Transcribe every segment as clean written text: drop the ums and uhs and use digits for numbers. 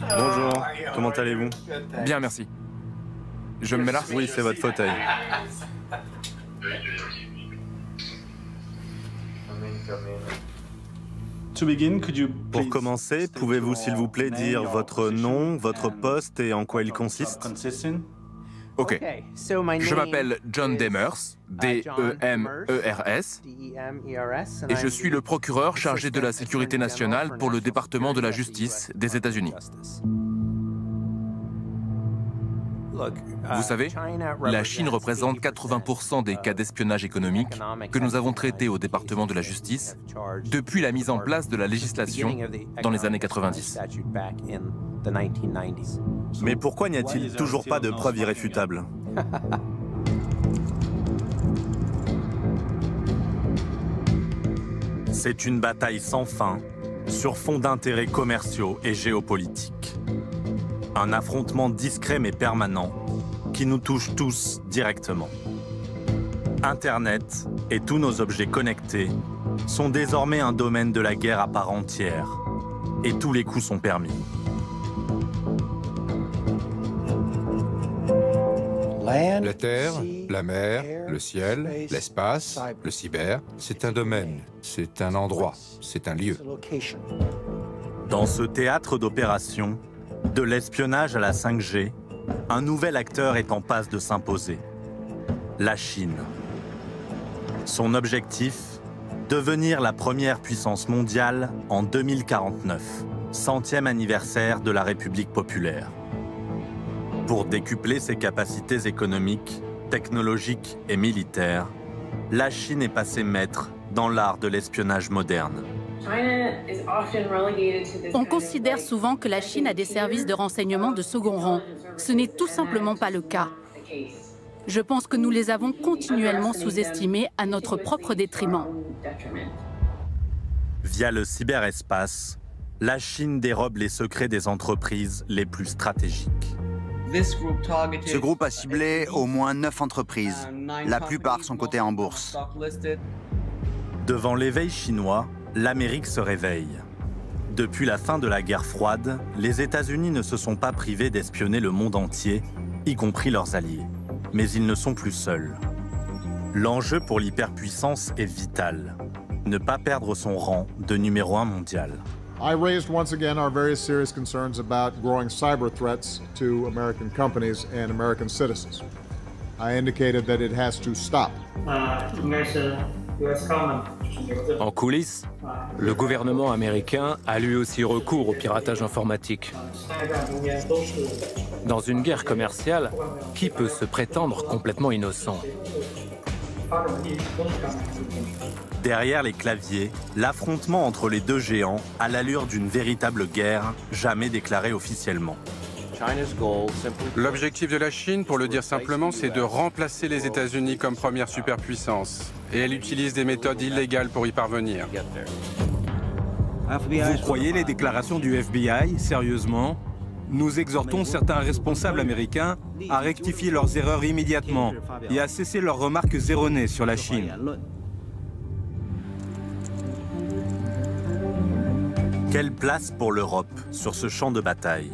Bonjour, comment allez-vous? Bien, merci. Je me mets là? Oui, c'est votre fauteuil. Pour commencer, pouvez-vous s'il vous plaît dire votre nom, votre poste et en quoi il consiste? Ok. Je m'appelle John Demers, D-E-M-E-R-S, et je suis le procureur chargé de la sécurité nationale pour le département de la justice des États-Unis. Vous savez, la Chine représente 80% des cas d'espionnage économique que nous avons traités au département de la justice depuis la mise en place de la législation dans les années 90. Mais pourquoi n'y a-t-il toujours pas de preuves irréfutables? C'est une bataille sans fin sur fond d'intérêts commerciaux et géopolitiques. Un affrontement discret mais permanent qui nous touche tous directement. Internet et tous nos objets connectés sont désormais un domaine de la guerre à part entière et tous les coups sont permis. La terre, la mer, le ciel, l'espace, le cyber, c'est un domaine, c'est un endroit, c'est un lieu. Dans ce théâtre d'opérations, de l'espionnage à la 5G, un nouvel acteur est en passe de s'imposer. La Chine. Son objectif, devenir la première puissance mondiale en 2049, 100e anniversaire de la République populaire. Pour décupler ses capacités économiques, technologiques et militaires, la Chine est passée maître dans l'art de l'espionnage moderne. On considère souvent que la Chine a des services de renseignement de second rang. Ce n'est tout simplement pas le cas. Je pense que nous les avons continuellement sous-estimés à notre propre détriment. Via le cyberespace, la Chine dérobe les secrets des entreprises les plus stratégiques. Ce groupe a ciblé au moins 9 entreprises. La plupart sont cotées en bourse. Devant l'éveil chinois, l'Amérique se réveille. Depuis la fin de la guerre froide, les États-Unis ne se sont pas privés d'espionner le monde entier, y compris leurs alliés. Mais ils ne sont plus seuls. L'enjeu pour l'hyperpuissance est vital. Ne pas perdre son rang de numéro 1 mondial. I raised once again our very serious concerns about growing cyber threats to American companies and American citizens. I indicated that it has to stop. En coulisses, le gouvernement américain a lui aussi recours au piratage informatique. Dans une guerre commerciale, qui peut se prétendre complètement innocent? Derrière les claviers, l'affrontement entre les deux géants a l'allure d'une véritable guerre jamais déclarée officiellement. L'objectif de la Chine, pour le dire simplement, c'est de remplacer les États-Unis comme première superpuissance. Et elle utilise des méthodes illégales pour y parvenir. Vous croyez les déclarations du FBI, sérieusement? Nous exhortons certains responsables américains à rectifier leurs erreurs immédiatement et à cesser leurs remarques erronées sur la Chine. Quelle place pour l'Europe sur ce champ de bataille?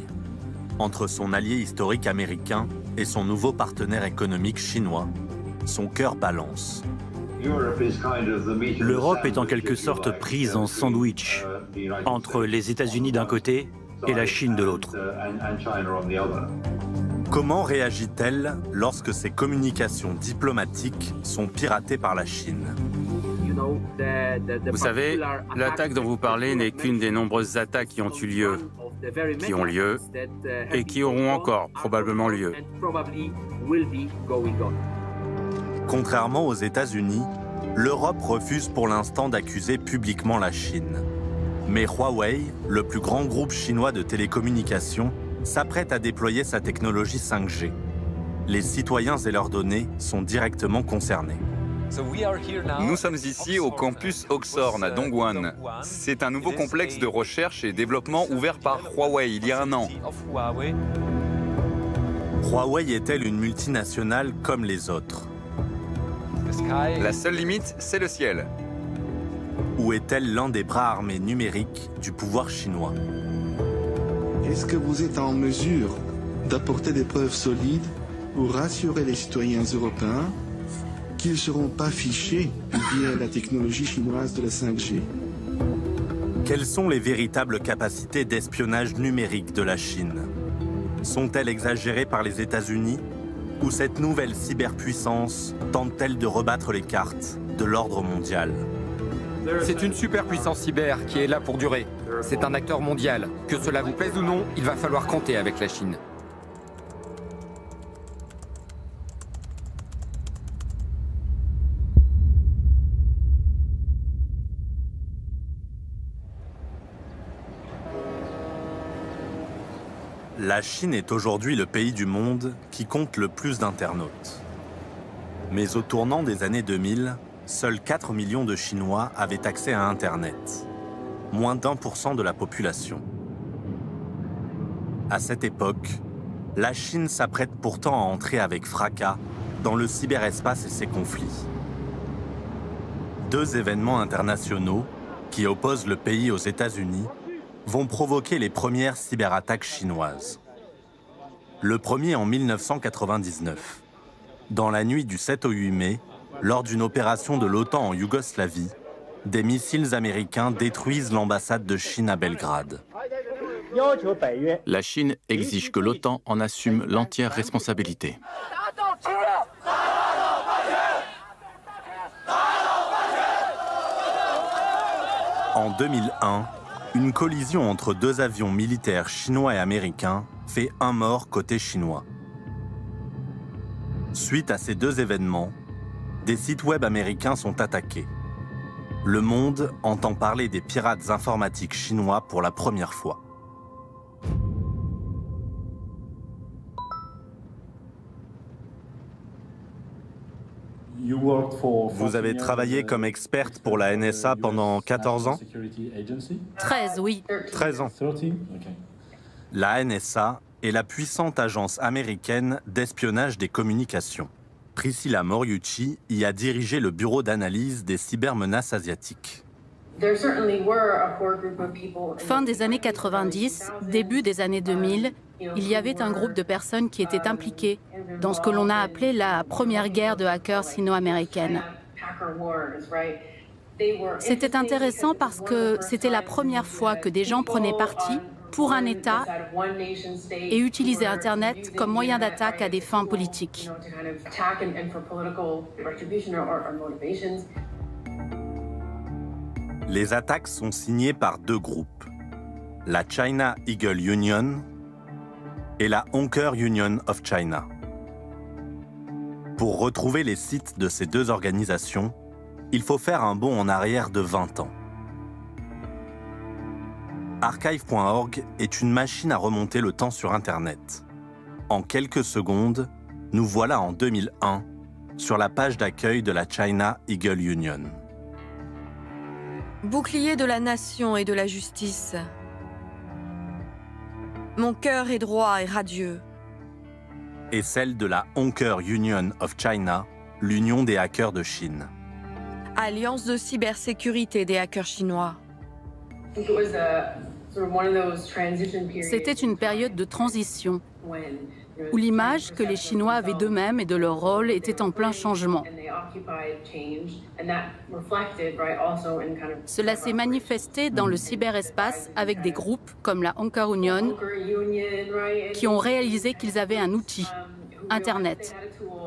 Entre son allié historique américain et son nouveau partenaire économique chinois, son cœur balance. L'Europe est en quelque sorte prise en sandwich entre les États-Unis d'un côté et la Chine de l'autre. Comment réagit-elle lorsque ses communications diplomatiques sont piratées par la Chine? Vous savez, l'attaque dont vous parlez n'est qu'une des nombreuses attaques qui ont eu lieu, et qui auront encore probablement lieu. Contrairement aux États-Unis, l'Europe refuse pour l'instant d'accuser publiquement la Chine. Mais Huawei, le plus grand groupe chinois de télécommunications, s'apprête à déployer sa technologie 5G. Les citoyens et leurs données sont directement concernés. Nous sommes ici au campus Oxhorn à Dongguan. C'est un nouveau complexe de recherche et développement ouvert par Huawei il y a un an. Huawei est-elle une multinationale comme les autres? La seule limite, c'est le ciel. Ou est-elle l'un des bras armés numériques du pouvoir chinois? Est-ce que vous êtes en mesure d'apporter des preuves solides pour rassurer les citoyens européens qu'ils ne seront pas fichés via la technologie chinoise de la 5G? Quelles sont les véritables capacités d'espionnage numérique de la Chine? Sont-elles exagérées par les États-Unis? Ou cette nouvelle cyberpuissance tente-t-elle de rebattre les cartes de l'ordre mondial? C'est une superpuissance cyber qui est là pour durer. C'est un acteur mondial. Que cela vous plaise ou non, il va falloir compter avec la Chine. La Chine est aujourd'hui le pays du monde qui compte le plus d'internautes. Mais au tournant des années 2000, seuls 4 millions de Chinois avaient accès à Internet, moins d'1% de la population. À cette époque, la Chine s'apprête pourtant à entrer avec fracas dans le cyberespace et ses conflits. Deux événements internationaux qui opposent le pays aux États-Unis vont provoquer les premières cyberattaques chinoises. Le premier en 1999. Dans la nuit du 7 au 8 mai, lors d'une opération de l'OTAN en Yougoslavie, des missiles américains détruisent l'ambassade de Chine à Belgrade. La Chine exige que l'OTAN en assume l'entière responsabilité. En 2001, une collision entre deux avions militaires chinois et américains fait un mort côté chinois. Suite à ces deux événements, des sites web américains sont attaqués. Le Monde entend parler des pirates informatiques chinois pour la première fois. Vous avez travaillé comme experte pour la NSA pendant 14 ans? 13, oui. 13 ans. La NSA est la puissante agence américaine d'espionnage des communications. Priscilla Moriucci y a dirigé le bureau d'analyse des cybermenaces asiatiques. Fin des années 90, début des années 2000, il y avait un groupe de personnes qui étaient impliquées dans ce que l'on a appelé la première guerre de hackers sino-américaine. C'était intéressant parce que c'était la première fois que des gens prenaient parti pour un État et utilisaient Internet comme moyen d'attaque à des fins politiques. Les attaques sont signées par deux groupes, la China Eagle Union et la Honker Union of China. Pour retrouver les sites de ces deux organisations, il faut faire un bond en arrière de 20 ans. Archive.org est une machine à remonter le temps sur Internet. En quelques secondes, nous voilà en 2001 sur la page d'accueil de la China Eagle Union. Bouclier de la nation et de la justice. Mon cœur est droit et radieux. Et celle de la Honker Union of China, l'union des hackers de Chine. Alliance de cybersécurité des hackers chinois. C'était une période de transition où l'image que les Chinois avaient d'eux-mêmes et de leur rôle était en plein changement. Cela s'est manifesté dans le cyberespace avec des groupes comme la Honker Union qui ont réalisé qu'ils avaient un outil, Internet,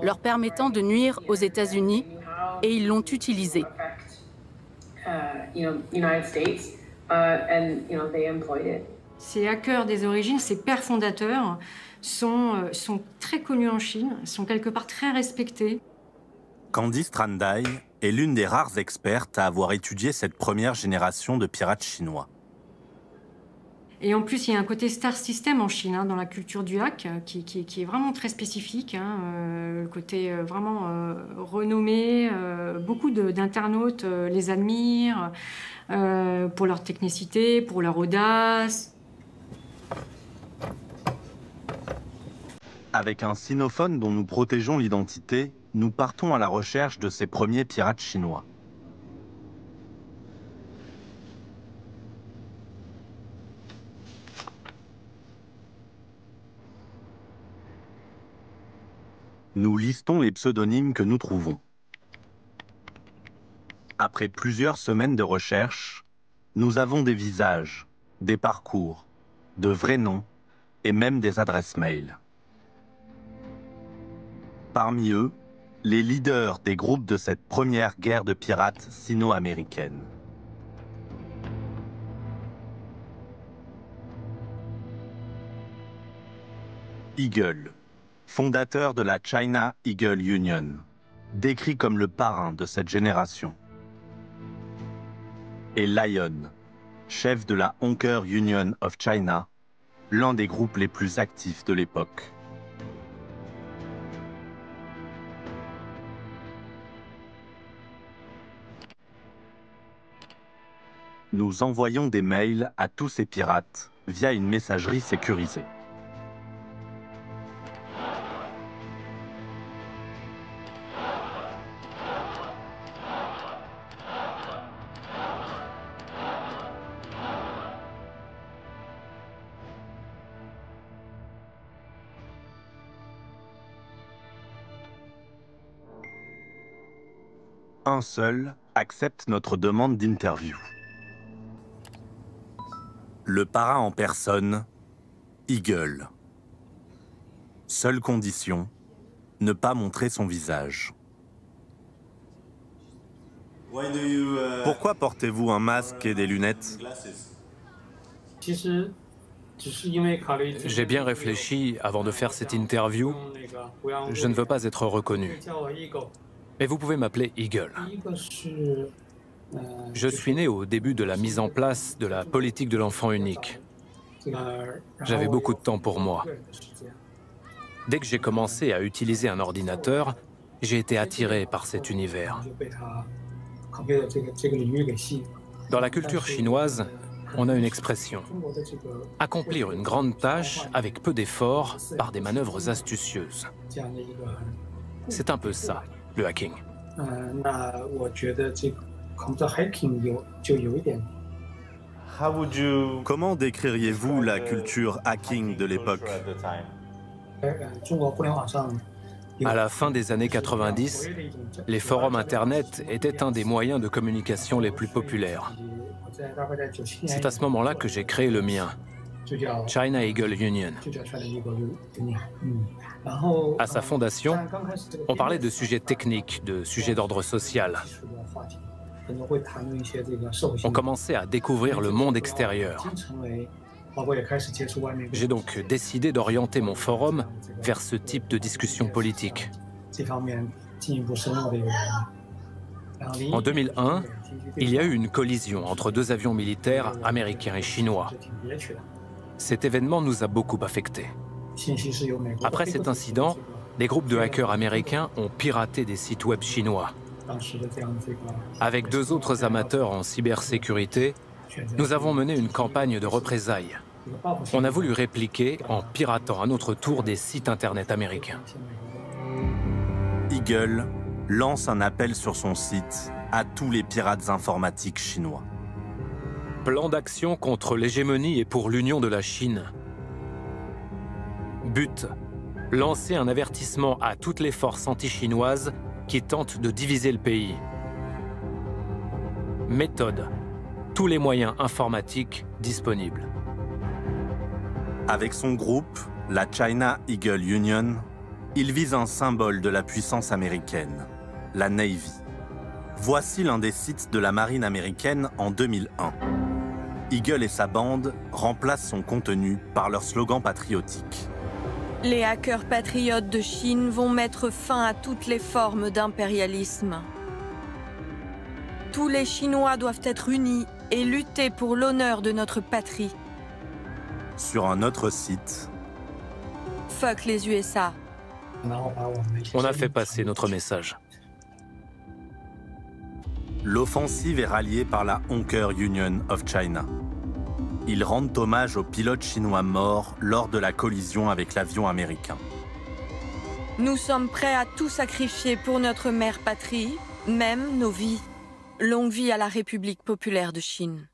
leur permettant de nuire aux États-Unis et ils l'ont utilisé. Ces hackers des origines, ces pères fondateurs, sont très connus en Chine, sont quelque part très respectés. Candice Trandai est l'une des rares expertes à avoir étudié cette première génération de pirates chinois. Et en plus, il y a un côté star system en Chine, dans la culture du hack, qui est vraiment très spécifique. Le côté vraiment renommé. Beaucoup d'internautes les admirent pour leur technicité, pour leur audace. Avec un sinophone dont nous protégeons l'identité, nous partons à la recherche de ces premiers pirates chinois. Nous listons les pseudonymes que nous trouvons. Après plusieurs semaines de recherche, nous avons des visages, des parcours, de vrais noms et même des adresses mail. Parmi eux, les leaders des groupes de cette première guerre de pirates sino-américaine. Eagle, fondateur de la China Eagle Union, décrit comme le parrain de cette génération. Et Lion, chef de la Honker Union of China, l'un des groupes les plus actifs de l'époque. Nous envoyons des mails à tous ces pirates via une messagerie sécurisée. Un seul accepte notre demande d'interview. Le parrain en personne, Eagle. Seule condition, ne pas montrer son visage. Pourquoi portez-vous un masque et des lunettes? J'ai bien réfléchi avant de faire cette interview. Je ne veux pas être reconnu. Mais vous pouvez m'appeler Eagle. Je suis né au début de la mise en place de la politique de l'enfant unique. J'avais beaucoup de temps pour moi. Dès que j'ai commencé à utiliser un ordinateur, j'ai été attiré par cet univers. Dans la culture chinoise, on a une expression. Accomplir une grande tâche avec peu d'efforts par des manœuvres astucieuses. C'est un peu ça, le hacking. Comment décririez-vous la culture hacking de l'époque? À la fin des années 90, les forums Internet étaient un des moyens de communication les plus populaires. C'est à ce moment-là que j'ai créé le mien, China Eagle Union. À sa fondation, on parlait de sujets techniques, de sujets d'ordre social. On commençait à découvrir le monde extérieur. J'ai donc décidé d'orienter mon forum vers ce type de discussion politique. En 2001, il y a eu une collision entre deux avions militaires américains et chinois. Cet événement nous a beaucoup affectés. Après cet incident, des groupes de hackers américains ont piraté des sites web chinois. Avec deux autres amateurs en cybersécurité, nous avons mené une campagne de représailles. On a voulu répliquer en piratant à notre tour des sites internet américains. Eagle lance un appel sur son site à tous les pirates informatiques chinois. Plan d'action contre l'hégémonie et pour l'union de la Chine. But, lancer un avertissement à toutes les forces anti-chinoises qui tentent de diviser le pays. Méthode, tous les moyens informatiques disponibles. Avec son groupe, la China Eagle Union, il vise un symbole de la puissance américaine, la Navy. Voici l'un des sites de la marine américaine en 2001. Eagle et sa bande remplacent son contenu par leur slogan patriotique. Les hackers patriotes de Chine vont mettre fin à toutes les formes d'impérialisme. Tous les Chinois doivent être unis et lutter pour l'honneur de notre patrie. Sur un autre site, Fuck les USA. On a fait passer notre message. L'offensive est ralliée par la Honker Union of China. Ils rendent hommage aux pilotes chinois morts lors de la collision avec l'avion américain. Nous sommes prêts à tout sacrifier pour notre mère patrie, même nos vies. Longue vie à la République populaire de Chine.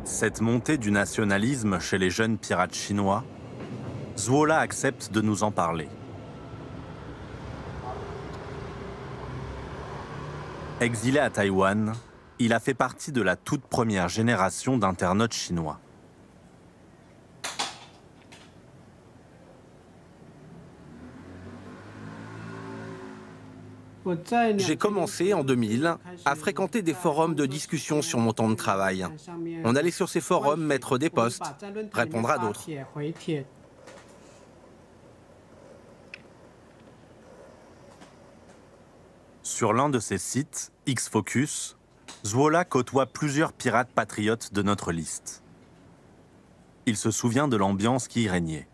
Cette montée du nationalisme chez les jeunes pirates chinois Zuola accepte de nous en parler. Exilé à Taïwan, il a fait partie de la toute première génération d'internautes chinois. J'ai commencé en 2000 à fréquenter des forums de discussion sur mon temps de travail. On allait sur ces forums mettre des posts, répondre à d'autres. Sur l'un de ces sites, X-Focus, Zuola côtoie plusieurs pirates patriotes de notre liste. Il se souvient de l'ambiance qui y régnait.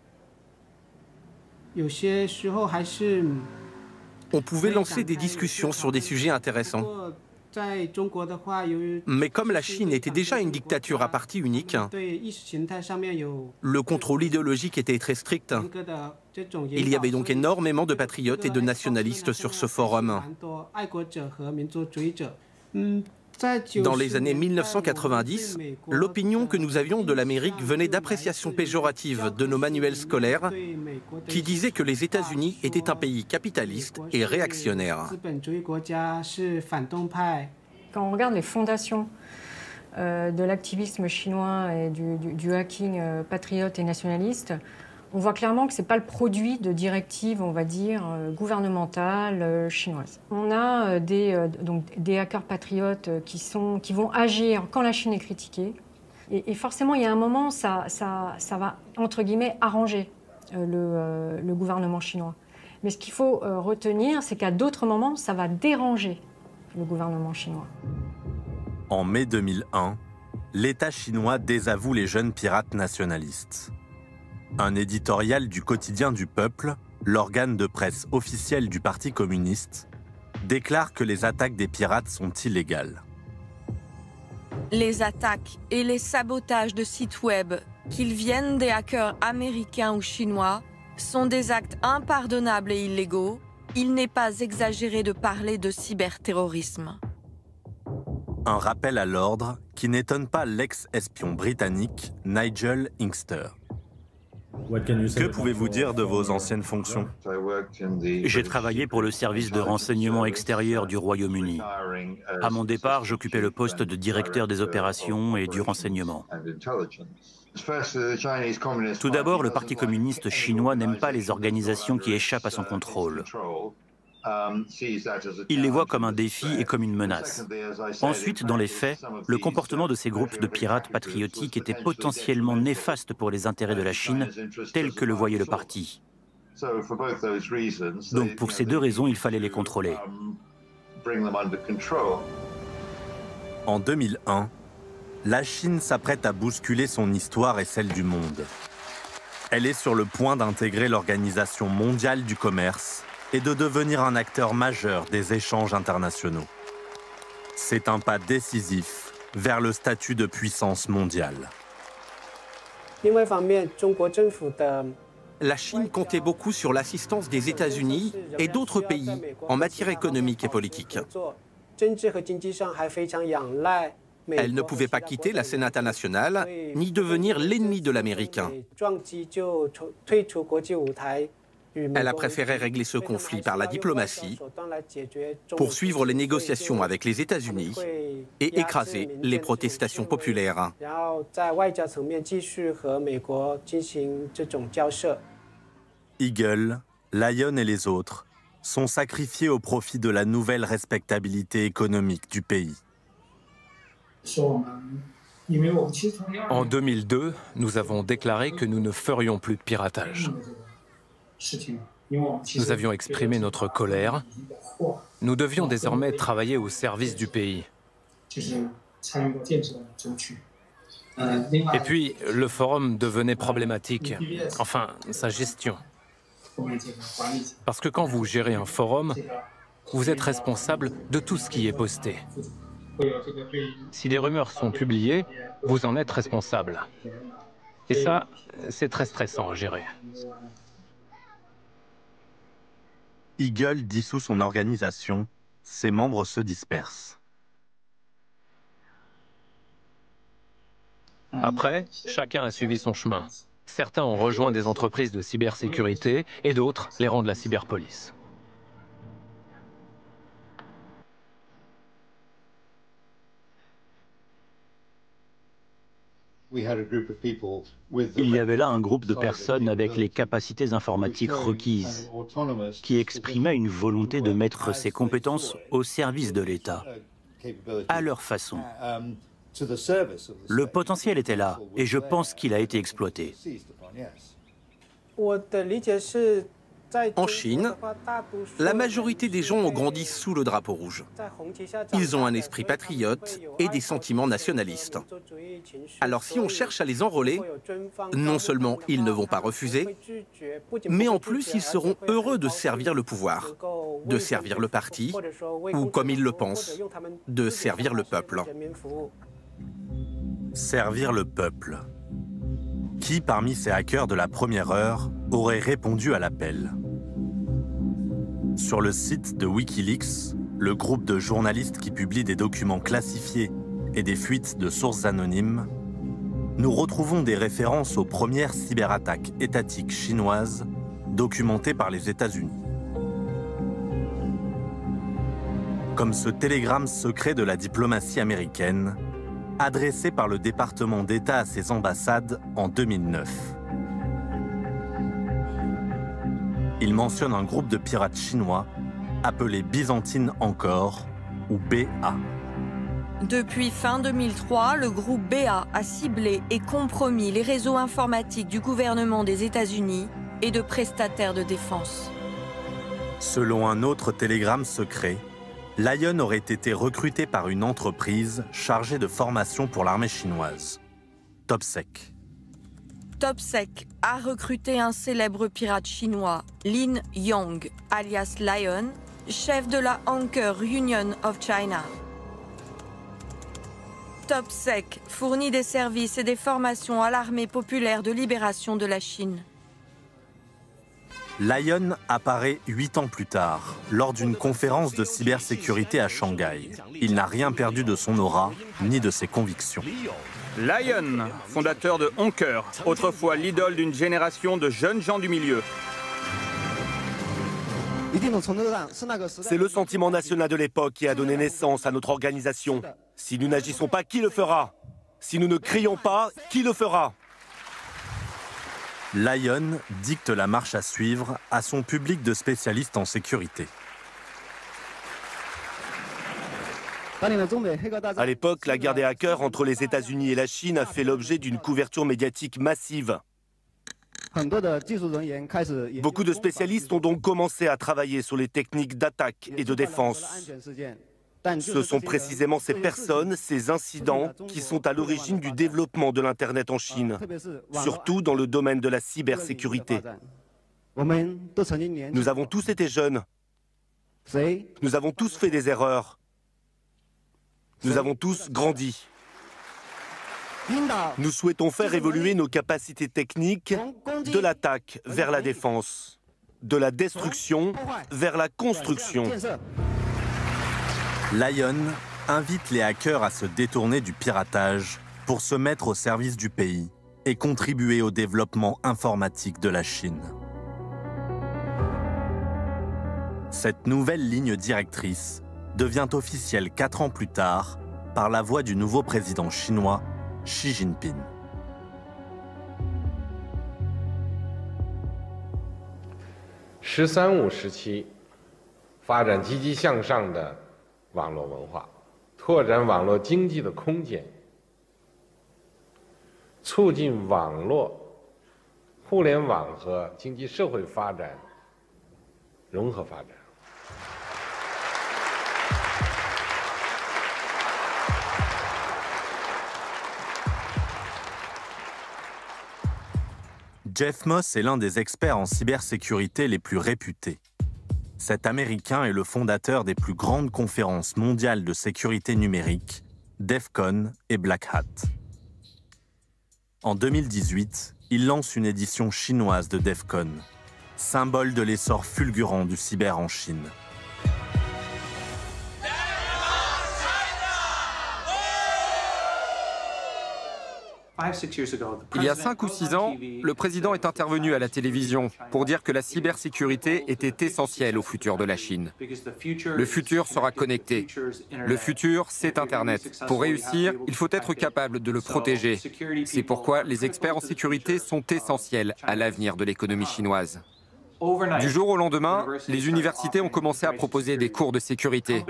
On pouvait lancer des discussions sur des sujets intéressants. Mais comme la Chine était déjà une dictature à parti unique, le contrôle idéologique était très strict. Il y avait donc énormément de patriotes et de nationalistes sur ce forum. Dans les années 1990, l'opinion que nous avions de l'Amérique venait d'appréciations péjoratives de nos manuels scolaires qui disaient que les États-Unis étaient un pays capitaliste et réactionnaire. Quand on regarde les fondations de l'activisme chinois et du hacking patriote et nationaliste, on voit clairement que ce n'est pas le produit de directives, on va dire, gouvernementales chinoises. On a des hackers patriotes qui vont agir quand la Chine est critiquée. Et forcément, il y a un moment, ça va, entre guillemets, arranger le gouvernement chinois. Mais ce qu'il faut retenir, c'est qu'à d'autres moments, ça va déranger le gouvernement chinois. En mai 2001, l'État chinois désavoue les jeunes pirates nationalistes. Un éditorial du quotidien du peuple, l'organe de presse officiel du Parti communiste, déclare que les attaques des pirates sont illégales. Les attaques et les sabotages de sites web, qu'ils viennent des hackers américains ou chinois, sont des actes impardonnables et illégaux. Il n'est pas exagéré de parler de cyberterrorisme. Un rappel à l'ordre qui n'étonne pas l'ex-espion britannique Nigel Inkster. Que pouvez-vous dire de vos anciennes fonctions? J'ai travaillé pour le service de renseignement extérieur du Royaume-Uni. À mon départ, j'occupais le poste de directeur des opérations et du renseignement. Tout d'abord, le Parti communiste chinois n'aime pas les organisations qui échappent à son contrôle. Il les voit comme un défi et comme une menace. Ensuite, dans les faits, le comportement de ces groupes de pirates patriotiques était potentiellement néfaste pour les intérêts de la Chine, tel que le voyait le parti. Donc pour ces deux raisons, il fallait les contrôler. En 2001, la Chine s'apprête à bousculer son histoire et celle du monde. Elle est sur le point d'intégrer l'Organisation mondiale du commerce et de devenir un acteur majeur des échanges internationaux. C'est un pas décisif vers le statut de puissance mondiale. La Chine comptait beaucoup sur l'assistance des États-Unis et d'autres pays en matière économique et politique. Elle ne pouvait pas quitter la scène internationale, ni devenir l'ennemi de l'Amérique. Elle a préféré régler ce conflit par la diplomatie, poursuivre les négociations avec les États-Unis et écraser les protestations populaires. Eagle, Lion et les autres sont sacrifiés au profit de la nouvelle respectabilité économique du pays. En 2002, nous avons déclaré que nous ne ferions plus de piratage. Nous avions exprimé notre colère. Nous devions désormais travailler au service du pays. Et puis, le forum devenait problématique. Enfin, sa gestion. Parce que quand vous gérez un forum, vous êtes responsable de tout ce qui est posté. Si des rumeurs sont publiées, vous en êtes responsable. Et ça, c'est très stressant à gérer. Eagle dissout son organisation, ses membres se dispersent. Après, chacun a suivi son chemin. Certains ont rejoint des entreprises de cybersécurité et d'autres les rangs de la cyberpolice. Il y avait là un groupe de personnes avec les capacités informatiques requises, qui exprimaient une volonté de mettre ces compétences au service de l'État, à leur façon. Le potentiel était là, et je pense qu'il a été exploité. En Chine, la majorité des gens ont grandi sous le drapeau rouge. Ils ont un esprit patriote et des sentiments nationalistes. Alors si on cherche à les enrôler, non seulement ils ne vont pas refuser, mais en plus ils seront heureux de servir le pouvoir, de servir le parti, ou comme ils le pensent, de servir le peuple. Servir le peuple. Qui parmi ces hackers de la première heure aurait répondu à l'appel? Sur le site de Wikileaks, le groupe de journalistes qui publie des documents classifiés et des fuites de sources anonymes, nous retrouvons des références aux premières cyberattaques étatiques chinoises documentées par les États-Unis. Comme ce télégramme secret de la diplomatie américaine, adressé par le département d'État à ses ambassades en 2009. Il mentionne un groupe de pirates chinois appelé Byzantine Encore, ou BA. Depuis fin 2003, le groupe BA a ciblé et compromis les réseaux informatiques du gouvernement des États-Unis et de prestataires de défense. Selon un autre télégramme secret, Lion aurait été recruté par une entreprise chargée de formation pour l'armée chinoise, Topsec. Topsec a recruté un célèbre pirate chinois, Lin Yong, alias Lion, chef de la Anchor Union of China. Topsec fournit des services et des formations à l'armée populaire de libération de la Chine. Lion apparaît 8 ans plus tard, lors d'une conférence de cybersécurité à Shanghai. Il n'a rien perdu de son aura, ni de ses convictions. Lion, fondateur de Anchor, autrefois l'idole d'une génération de jeunes gens du milieu. C'est le sentiment national de l'époque qui a donné naissance à notre organisation. Si nous n'agissons pas, qui le fera? Si nous ne crions pas, qui le fera? Lion dicte la marche à suivre à son public de spécialistes en sécurité. À l'époque, la guerre des hackers entre les États-Unis et la Chine a fait l'objet d'une couverture médiatique massive. Beaucoup de spécialistes ont donc commencé à travailler sur les techniques d'attaque et de défense. Ce sont précisément ces personnes, ces incidents, qui sont à l'origine du développement de l'Internet en Chine, surtout dans le domaine de la cybersécurité. Nous avons tous été jeunes. Nous avons tous fait des erreurs. Nous avons tous grandi. Nous souhaitons faire évoluer nos capacités techniques de l'attaque vers la défense, de la destruction vers la construction. Lion invite les hackers à se détourner du piratage pour se mettre au service du pays et contribuer au développement informatique de la Chine. Cette nouvelle ligne directrice devient officielle 4 ans plus tard par la voix du nouveau président chinois, Xi Jinping. “十三五”时期，发展积极向上的网络文化，拓展网络经济的空间，促进网络、互联网和经济社会发展融合发展。 Jeff Moss est l'un des experts en cybersécurité les plus réputés. Cet Américain est le fondateur des plus grandes conférences mondiales de sécurité numérique, DEF CON et Black Hat. En 2018, il lance une édition chinoise de DEF CON, symbole de l'essor fulgurant du cyber en Chine. Il y a 5 ou 6 ans, le président est intervenu à la télévision pour dire que la cybersécurité était essentielle au futur de la Chine. Le futur sera connecté. Le futur, c'est Internet. Pour réussir, il faut être capable de le protéger. C'est pourquoi les experts en sécurité sont essentiels à l'avenir de l'économie chinoise. Du jour au lendemain, les universités ont commencé à proposer des cours de sécurité.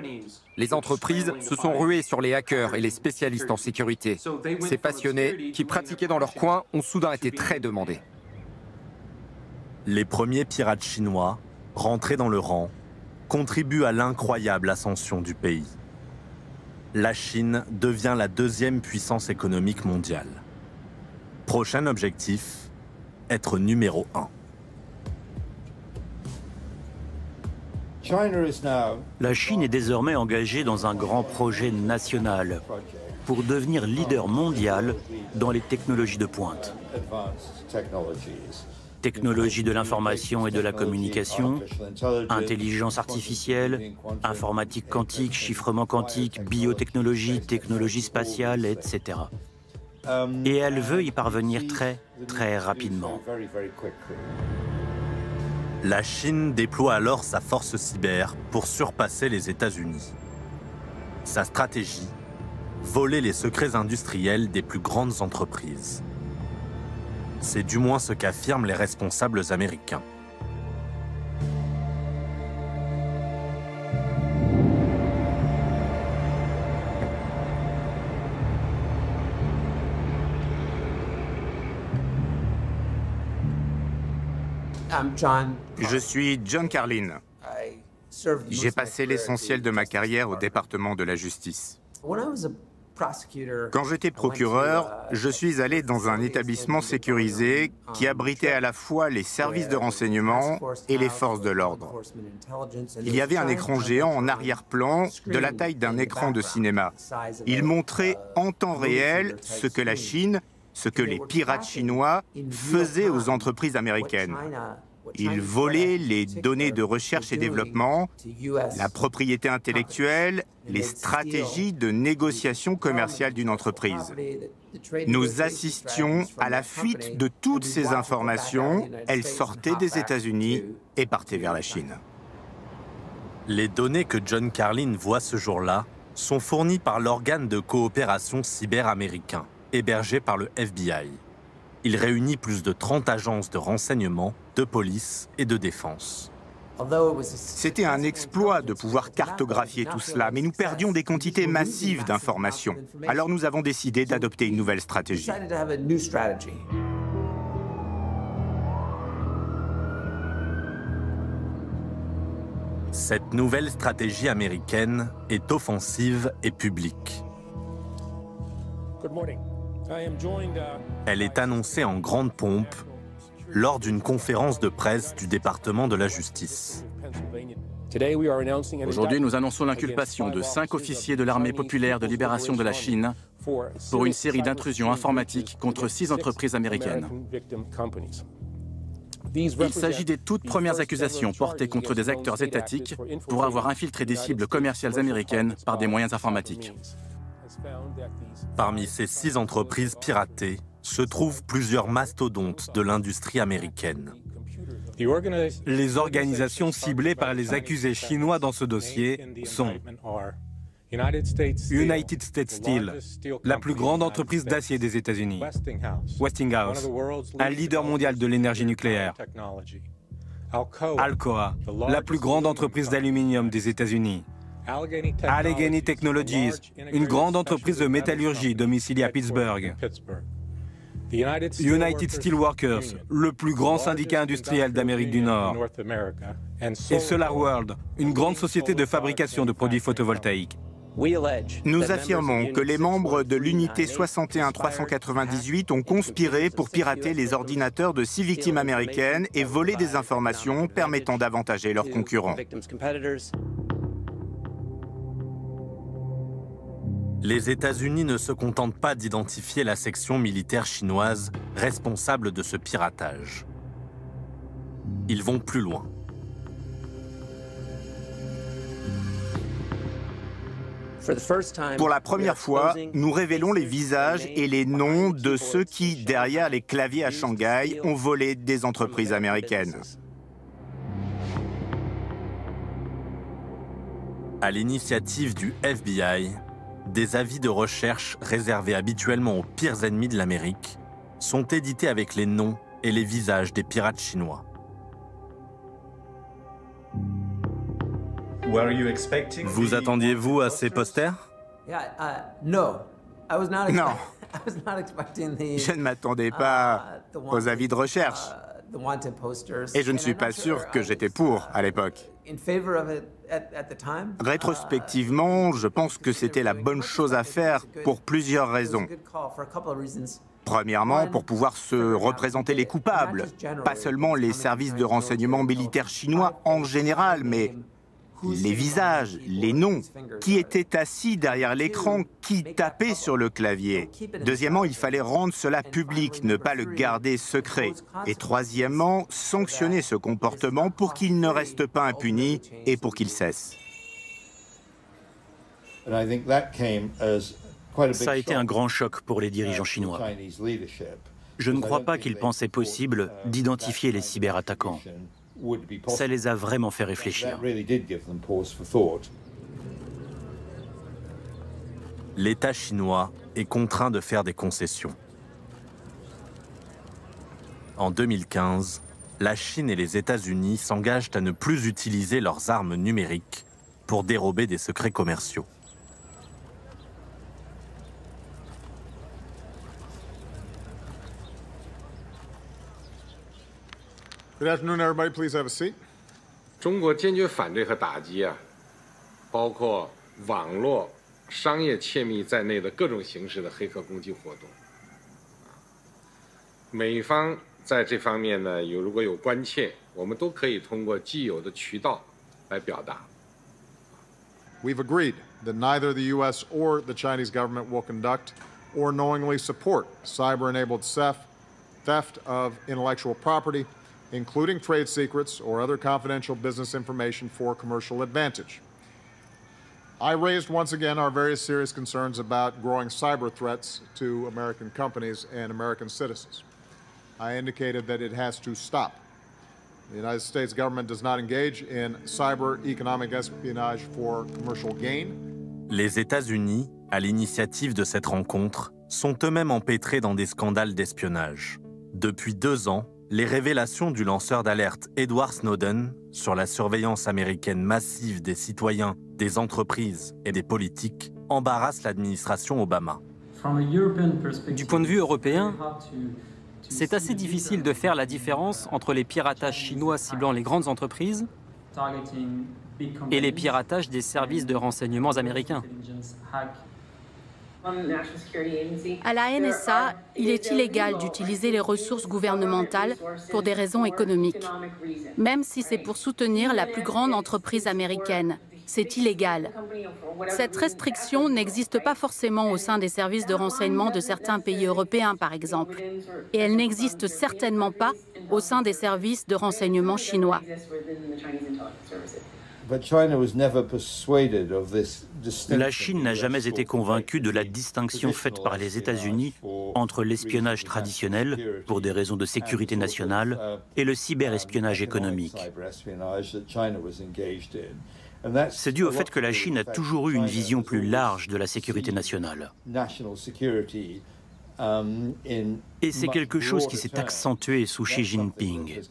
Les entreprises se sont ruées sur les hackers et les spécialistes en sécurité. Ces passionnés, qui pratiquaient dans leur coin, ont soudain été très demandés. Les premiers pirates chinois, rentrés dans le rang, contribuent à l'incroyable ascension du pays. La Chine devient la 2e puissance économique mondiale. Prochain objectif, être numéro 1. La Chine est désormais engagée dans un grand projet national pour devenir leader mondial dans les technologies de pointe. Technologie de l'information et de la communication, intelligence artificielle, informatique quantique, chiffrement quantique, biotechnologie, technologie spatiale, etc. Et elle veut y parvenir très rapidement. La Chine déploie alors sa force cyber pour surpasser les États-Unis. Sa stratégie, voler les secrets industriels des plus grandes entreprises. C'est du moins ce qu'affirment les responsables américains. Je suis John Carlin. J'ai passé l'essentiel de ma carrière au département de la justice. Quand j'étais procureur, je suis allé dans un établissement sécurisé qui abritait à la fois les services de renseignement et les forces de l'ordre. Il y avait un écran géant en arrière-plan de la taille d'un écran de cinéma. Il montrait en temps réel ce que la Chine, ce que les pirates chinois faisaient aux entreprises américaines. Ils volaient les données de recherche et développement, la propriété intellectuelle, les stratégies de négociation commerciale d'une entreprise. Nous assistions à la fuite de toutes ces informations. Elles sortaient des États-Unis et partaient vers la Chine. Les données que John Carlin voit ce jour-là sont fournies par l'organe de coopération cyber américain, hébergé par le FBI. Il réunit plus de 30 agences de renseignement, de police et de défense. C'était un exploit de pouvoir cartographier tout cela, mais nous perdions des quantités massives d'informations. Alors nous avons décidé d'adopter une nouvelle stratégie. Cette nouvelle stratégie américaine est offensive et publique. Elle est annoncée en grande pompe lors d'une conférence de presse du département de la justice. Aujourd'hui, nous annonçons l'inculpation de 5 officiers de l'armée populaire de libération de la Chine pour une série d'intrusions informatiques contre 6 entreprises américaines. Il s'agit des toutes premières accusations portées contre des acteurs étatiques pour avoir infiltré des cibles commerciales américaines par des moyens informatiques. Parmi ces 6 entreprises piratées se trouvent plusieurs mastodontes de l'industrie américaine. Les organisations ciblées par les accusés chinois dans ce dossier sont United States Steel, la plus grande entreprise d'acier des États-Unis, Westinghouse, un leader mondial de l'énergie nucléaire, Alcoa, la plus grande entreprise d'aluminium des États-Unis, Allegheny Technologies, une grande entreprise de métallurgie domiciliée à Pittsburgh, United Steelworkers, le plus grand syndicat industriel d'Amérique du Nord, et SolarWorld, une grande société de fabrication de produits photovoltaïques. Nous affirmons que les membres de l'unité 61-398 ont conspiré pour pirater les ordinateurs de 6 victimes américaines et voler des informations permettant d'avantager leurs concurrents. Les États-Unis ne se contentent pas d'identifier la section militaire chinoise responsable de ce piratage. Ils vont plus loin. Pour la première fois, nous révélons les visages et les noms de ceux qui, derrière les claviers à Shanghai, ont volé des entreprises américaines. À l'initiative du FBI, des avis de recherche réservés habituellement aux pires ennemis de l'Amérique sont édités avec les noms et les visages des pirates chinois. Vous attendiez-vous à ces posters? Non. Je ne m'attendais pas aux avis de recherche. Et je ne suis pas sûr que j'étais pour à l'époque. Rétrospectivement, je pense que c'était la bonne chose à faire pour plusieurs raisons. Premièrement, pour pouvoir se représenter les coupables, pas seulement les services de renseignement militaires chinois en général, mais les visages, les noms, qui étaient assis derrière l'écran, qui tapaient sur le clavier. Deuxièmement, il fallait rendre cela public, ne pas le garder secret. Et troisièmement, sanctionner ce comportement pour qu'il ne reste pas impuni et pour qu'il cesse. Ça a été un grand choc pour les dirigeants chinois. Je ne crois pas qu'il pensait possible d'identifier les cyberattaquants. Ça les a vraiment fait réfléchir. L'État chinois est contraint de faire des concessions. En 2015, la Chine et les États-Unis s'engagent à ne plus utiliser leurs armes numériques pour dérober des secrets commerciaux. Good afternoon, everybody. Please have a seat. 中国坚决反对和打击包括网络、商业窃密在内的各种形式的黑客攻击活动。美方在这方面呢，如果有关切，我们都可以通过既有的渠道来表达。We've agreed that neither the U.S. or the Chinese government will conduct or knowingly support cyber-enabled theft of intellectual property, including trade secrets or other confidential business information for commercial advantage. I raised once again our very serious concerns about growing cyber threats to American companies and American citizens. I indicated that it has to stop. The United States government does not engage in cyber economic espionage for commercial gain. Les États-Unis, à l'initiative de cette rencontre, sont eux-mêmes empêtrés dans des scandales d'espionnage. Depuis 2 ans, les révélations du lanceur d'alerte Edward Snowden sur la surveillance américaine massive des citoyens, des entreprises et des politiques embarrassent l'administration Obama. Du point de vue européen, c'est assez difficile de faire la différence entre les piratages chinois ciblant les grandes entreprises et les piratages des services de renseignements américains. À la NSA, il est illégal d'utiliser les ressources gouvernementales pour des raisons économiques, même si c'est pour soutenir la plus grande entreprise américaine. C'est illégal. Cette restriction n'existe pas forcément au sein des services de renseignement de certains pays européens, par exemple, et elle n'existe certainement pas au sein des services de renseignement chinois. La Chine n'a jamais été convaincue de la distinction faite par les États-Unis entre l'espionnage traditionnel, pour des raisons de sécurité nationale, et le cyberespionnage économique. C'est dû au fait que la Chine a toujours eu une vision plus large de la sécurité nationale. Et c'est quelque chose qui s'est accentué sous Xi Jinping.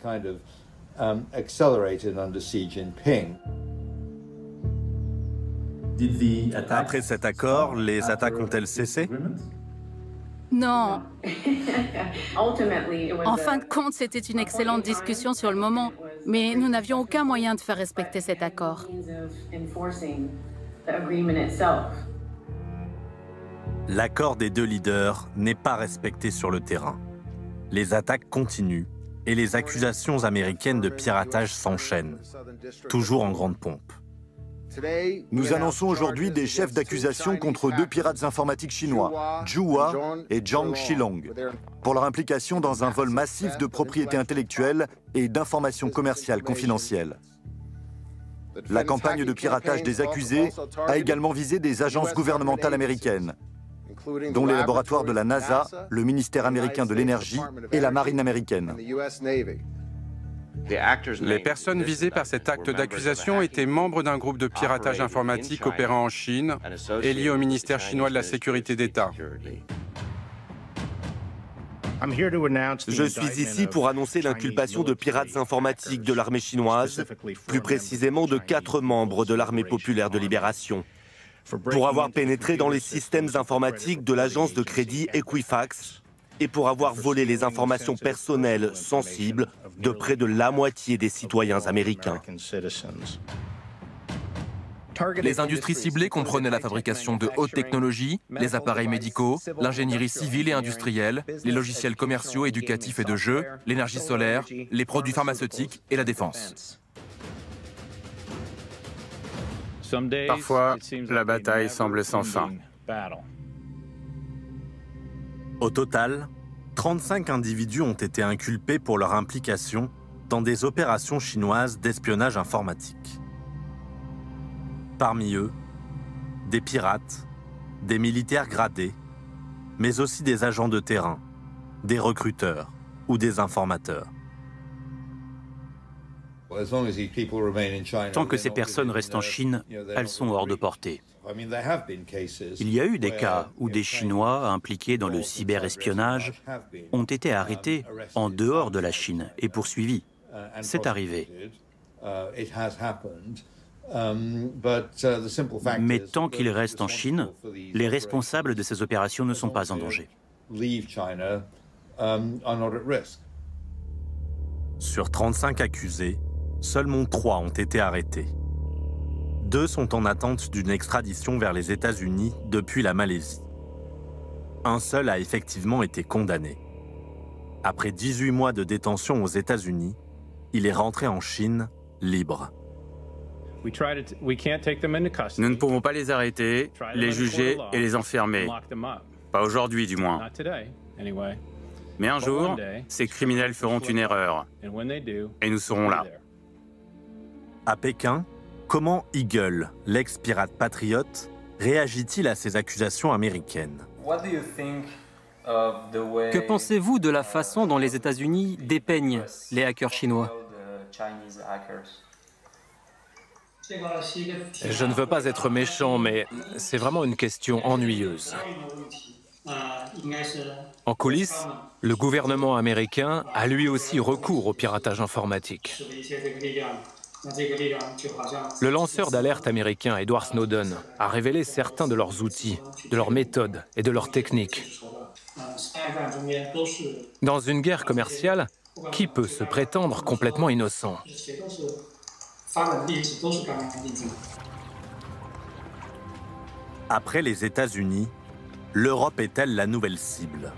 Après cet accord, les attaques ont-elles cessé? Non. En fin de compte, c'était une excellente discussion sur le moment, mais nous n'avions aucun moyen de faire respecter cet accord. L'accord des 2 leaders n'est pas respecté sur le terrain. Les attaques continuent et les accusations américaines de piratage s'enchaînent, toujours en grande pompe. Nous annonçons aujourd'hui des chefs d'accusation contre 2 pirates informatiques chinois, Zhu Hua et Zhang Shilong, pour leur implication dans un vol massif de propriété intellectuelle et d'informations commerciales confidentielles. La campagne de piratage des accusés a également visé des agences gouvernementales américaines, dont les laboratoires de la NASA, le ministère américain de l'énergie et la marine américaine. Les personnes visées par cet acte d'accusation étaient membres d'un groupe de piratage informatique opérant en Chine et lié au ministère chinois de la Sécurité d'État. Je suis ici pour annoncer l'inculpation de pirates informatiques de l'armée chinoise, plus précisément de 4 membres de l'armée populaire de libération, pour avoir pénétré dans les systèmes informatiques de l'agence de crédit Equifax et pour avoir volé les informations personnelles sensibles de près de la moitié des citoyens américains. Les industries ciblées comprenaient la fabrication de haute technologie, les appareils médicaux, l'ingénierie civile et industrielle, les logiciels commerciaux, éducatifs et de jeux, l'énergie solaire, les produits pharmaceutiques et la défense. Parfois, la bataille semble sans fin. Au total, 35 individus ont été inculpés pour leur implication dans des opérations chinoises d'espionnage informatique. Parmi eux, des pirates, des militaires gradés, mais aussi des agents de terrain, des recruteurs ou des informateurs. Tant que ces personnes restent en Chine, elles sont hors de portée. Il y a eu des cas où des Chinois impliqués dans le cyberespionnage ont été arrêtés en dehors de la Chine et poursuivis. C'est arrivé. Mais tant qu'ils restent en Chine, les responsables de ces opérations ne sont pas en danger. Sur 35 accusés, seulement 3 ont été arrêtés. 2 sont en attente d'une extradition vers les États-Unis depuis la Malaisie. Un seul a effectivement été condamné. Après 18 mois de détention aux États-Unis, il est rentré en Chine libre. Nous ne pouvons pas les arrêter, les juger et les enfermer. Pas aujourd'hui, du moins. Mais un jour, ces criminels feront une erreur. Et nous serons là. À Pékin, comment Eagle, l'ex-pirate patriote, réagit-il à ces accusations américaines? Que pensez-vous de la façon dont les États-Unis dépeignent les hackers chinois? Je ne veux pas être méchant, mais c'est vraiment une question ennuyeuse. En coulisses, le gouvernement américain a lui aussi recours au piratage informatique. Le lanceur d'alerte américain Edward Snowden a révélé certains de leurs outils, de leurs méthodes et de leurs techniques. Dans une guerre commerciale, qui peut se prétendre complètement innocent? Après les États-Unis, l'Europe est-elle la nouvelle cible?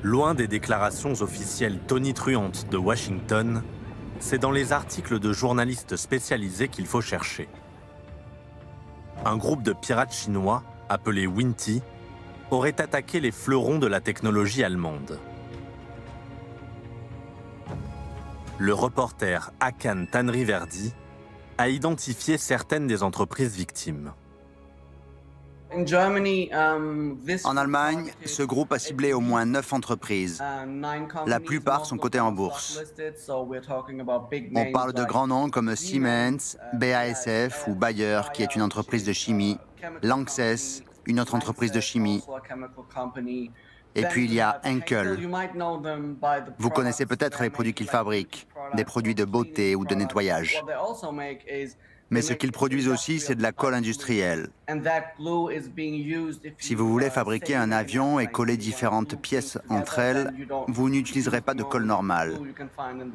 Loin des déclarations officielles tonitruantes de Washington, c'est dans les articles de journalistes spécialisés qu'il faut chercher. Un groupe de pirates chinois, appelé Winty, aurait attaqué les fleurons de la technologie allemande. Le reporter Hakan Tanriverdi a identifié certaines des entreprises victimes. En Allemagne, ce groupe a ciblé au moins 9 entreprises. La plupart sont cotées en bourse. On parle de grands noms comme Siemens, BASF ou Bayer, qui est une entreprise de chimie, Lanxess, une autre entreprise de chimie. Et puis il y a Henkel. Vous connaissez peut-être les produits qu'ils fabriquent, des produits de beauté ou de nettoyage. Mais ce qu'ils produisent aussi, c'est de la colle industrielle. Si vous voulez fabriquer un avion et coller différentes pièces entre elles, vous n'utiliserez pas de colle normale.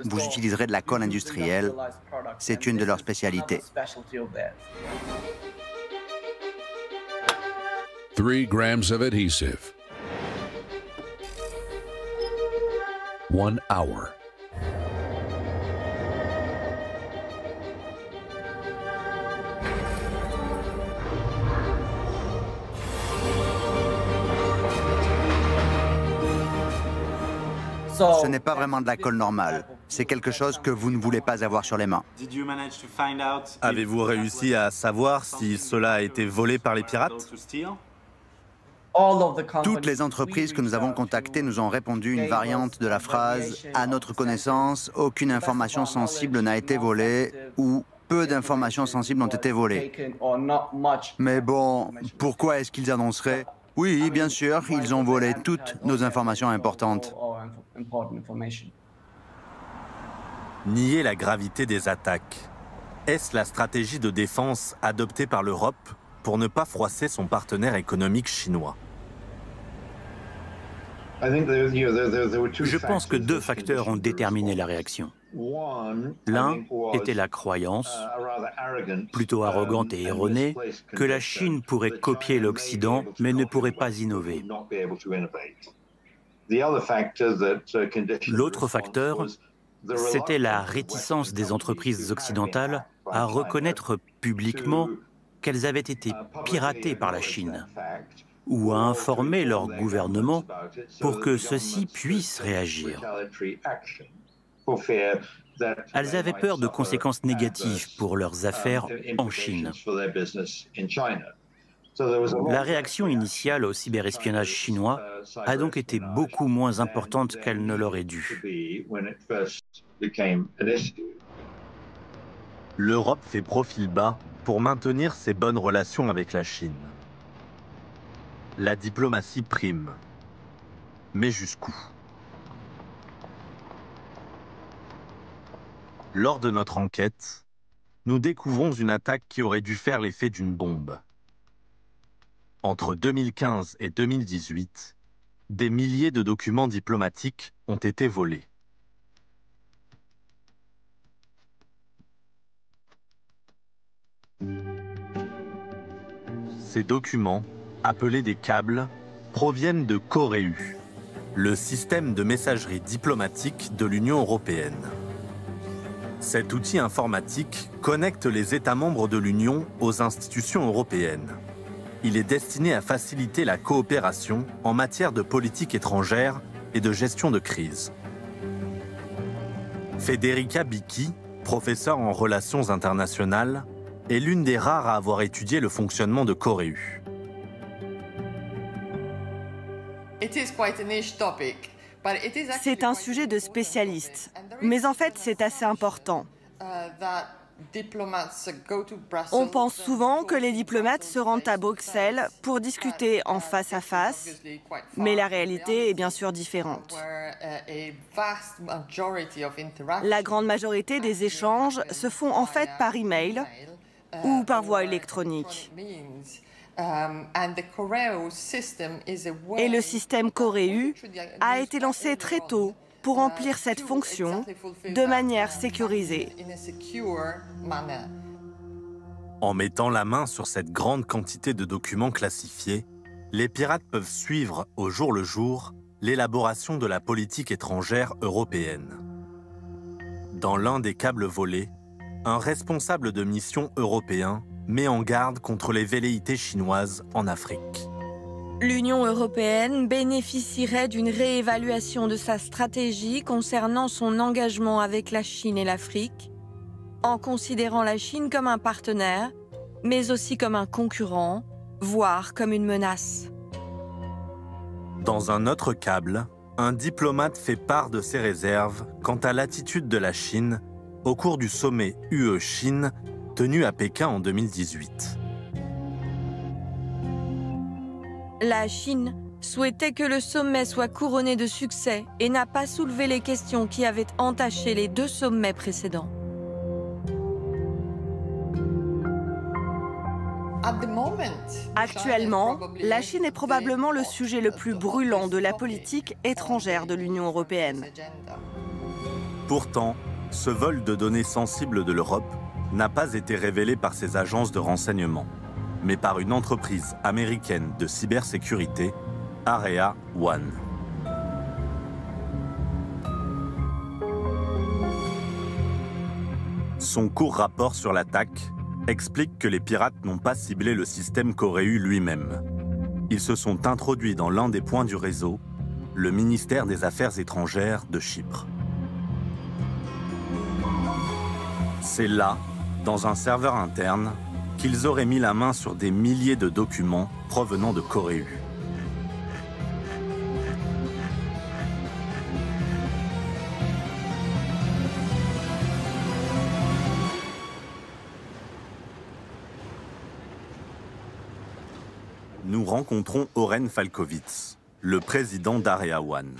Vous utiliserez de la colle industrielle. C'est une de leurs spécialités. 3 grams of adhesive. 1 hour. Ce n'est pas vraiment de la colle normale. C'est quelque chose que vous ne voulez pas avoir sur les mains. Avez-vous réussi à savoir si cela a été volé par les pirates? Toutes les entreprises que nous avons contactées nous ont répondu une variante de la phrase « À notre connaissance, aucune information sensible n'a été volée » ou « Peu d'informations sensibles ont été volées ». Mais bon, pourquoi est-ce qu'ils annonceraient « Oui, bien sûr, ils ont volé toutes nos informations importantes ». Nier la gravité des attaques. Est-ce la stratégie de défense adoptée par l'Europe pour ne pas froisser son partenaire économique chinois? Je pense que deux facteurs ont déterminé la réaction. L'un était la croyance, plutôt arrogante et erronée, que la Chine pourrait copier l'Occident, mais ne pourrait pas innover. L'autre facteur, c'était la réticence des entreprises occidentales à reconnaître publiquement qu'elles avaient été piratées par la Chine, ou à informer leur gouvernement pour que ceux-ci puissent réagir. Elles avaient peur de conséquences négatives pour leurs affaires en Chine. La réaction initiale au cyberespionnage chinois a donc été beaucoup moins importante qu'elle ne l'aurait dû. L'Europe fait profil bas pour maintenir ses bonnes relations avec la Chine. La diplomatie prime. Mais jusqu'où? Lors de notre enquête, nous découvrons une attaque qui aurait dû faire l'effet d'une bombe. Entre 2015 et 2018, des milliers de documents diplomatiques ont été volés. Ces documents, appelés des câbles, proviennent de Coreu, le système de messagerie diplomatique de l'Union européenne. Cet outil informatique connecte les États membres de l'Union aux institutions européennes. Il est destiné à faciliter la coopération en matière de politique étrangère et de gestion de crise. Federica Bicchi, professeure en relations internationales, est l'une des rares à avoir étudié le fonctionnement de Coreu. C'est un sujet de spécialiste, mais en fait c'est assez important. On pense souvent que les diplomates se rendent à Bruxelles pour discuter en face à face, mais la réalité est bien sûr différente. La grande majorité des échanges se font en fait par email ou par voie électronique. Et le système Coreu a été lancé très tôt pour remplir cette fonction de manière sécurisée. En mettant la main sur cette grande quantité de documents classifiés, les pirates peuvent suivre au jour le jour l'élaboration de la politique étrangère européenne. Dans l'un des câbles volés, un responsable de mission européen met en garde contre les velléités chinoises en Afrique. L'Union européenne bénéficierait d'une réévaluation de sa stratégie concernant son engagement avec la Chine et l'Afrique, en considérant la Chine comme un partenaire, mais aussi comme un concurrent, voire comme une menace. Dans un autre câble, un diplomate fait part de ses réserves quant à l'attitude de la Chine au cours du sommet UE-Chine tenu à Pékin en 2018. La Chine souhaitait que le sommet soit couronné de succès et n'a pas soulevé les questions qui avaient entaché les deux sommets précédents. Actuellement, la Chine est probablement le sujet le plus brûlant de la politique étrangère de l'Union européenne. Pourtant, ce vol de données sensibles de l'Europe n'a pas été révélé par ses agences de renseignement, mais par une entreprise américaine de cybersécurité, Area One. Son court rapport sur l'attaque explique que les pirates n'ont pas ciblé le système Coreu lui-même. Ils se sont introduits dans l'un des points du réseau, le ministère des Affaires étrangères de Chypre. C'est là, dans un serveur interne, qu'ils auraient mis la main sur des milliers de documents provenant de Corée. Nous rencontrons Oren Falkowitz, le président d'Area One.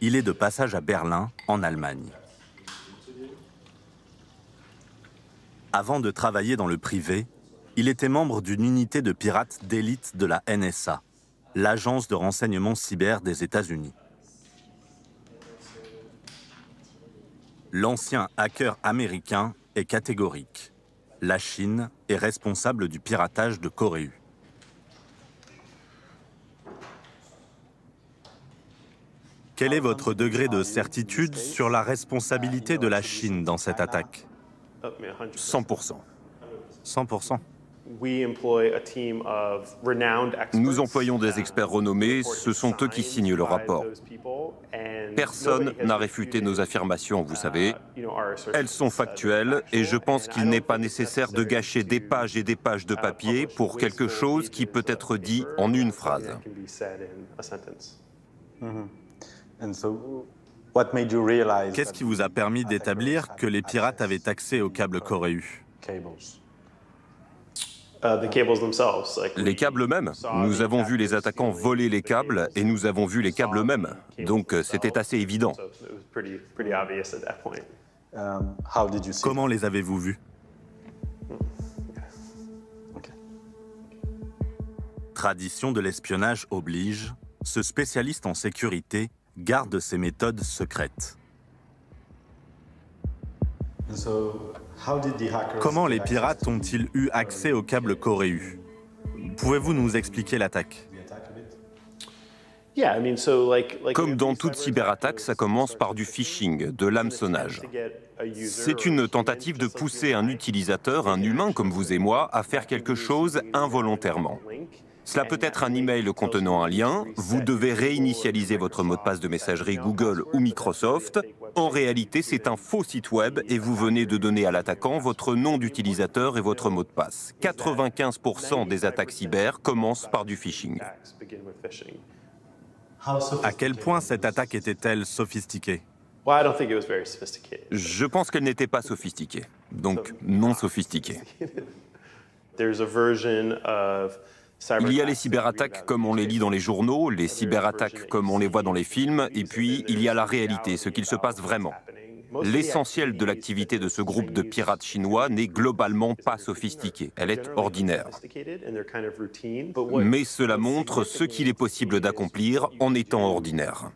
Il est de passage à Berlin, en Allemagne. Avant de travailler dans le privé, il était membre d'une unité de pirates d'élite de la NSA, l'agence de renseignement cyber des États-Unis. L'ancien hacker américain est catégorique. La Chine est responsable du piratage de Corée. Quel est votre degré de certitude sur la responsabilité de la Chine dans cette attaque? 100%. 100%. Nous employons des experts renommés, ce sont eux qui signent le rapport. Personne n'a réfuté nos affirmations, vous savez. Elles sont factuelles et je pense qu'il n'est pas nécessaire de gâcher des pages et des pages de papier pour quelque chose qui peut être dit en une phrase. Qu'est-ce qui vous a permis d'établir que les pirates avaient accès aux câbles Corée? Les câbles eux-mêmes. Nous avons vu les attaquants voler les câbles et nous avons vu les câbles eux-mêmes. Donc c'était assez évident. Comment les avez-vous vus? Tradition de l'espionnage oblige, ce spécialiste en sécurité garde ses méthodes secrètes. Comment les pirates ont-ils eu accès au câble Corée? Pouvez-vous nous expliquer l'attaque? Comme dans toute cyberattaque, ça commence par du phishing, de l'hameçonnage. C'est une tentative de pousser un utilisateur, un humain comme vous et moi, à faire quelque chose involontairement. Cela peut être un email contenant un lien, vous devez réinitialiser votre mot de passe de messagerie Google ou Microsoft. En réalité, c'est un faux site web et vous venez de donner à l'attaquant votre nom d'utilisateur et votre mot de passe. 95% des attaques cyber commencent par du phishing. À quel point cette attaque était-elle sophistiquée? Je pense qu'elle n'était pas sophistiquée, donc non sophistiquée. Il y a les cyberattaques comme on les lit dans les journaux, les cyberattaques comme on les voit dans les films, et puis il y a la réalité, ce qu'il se passe vraiment. L'essentiel de l'activité de ce groupe de pirates chinois n'est globalement pas sophistiqué, elle est ordinaire. Mais cela montre ce qu'il est possible d'accomplir en étant ordinaire.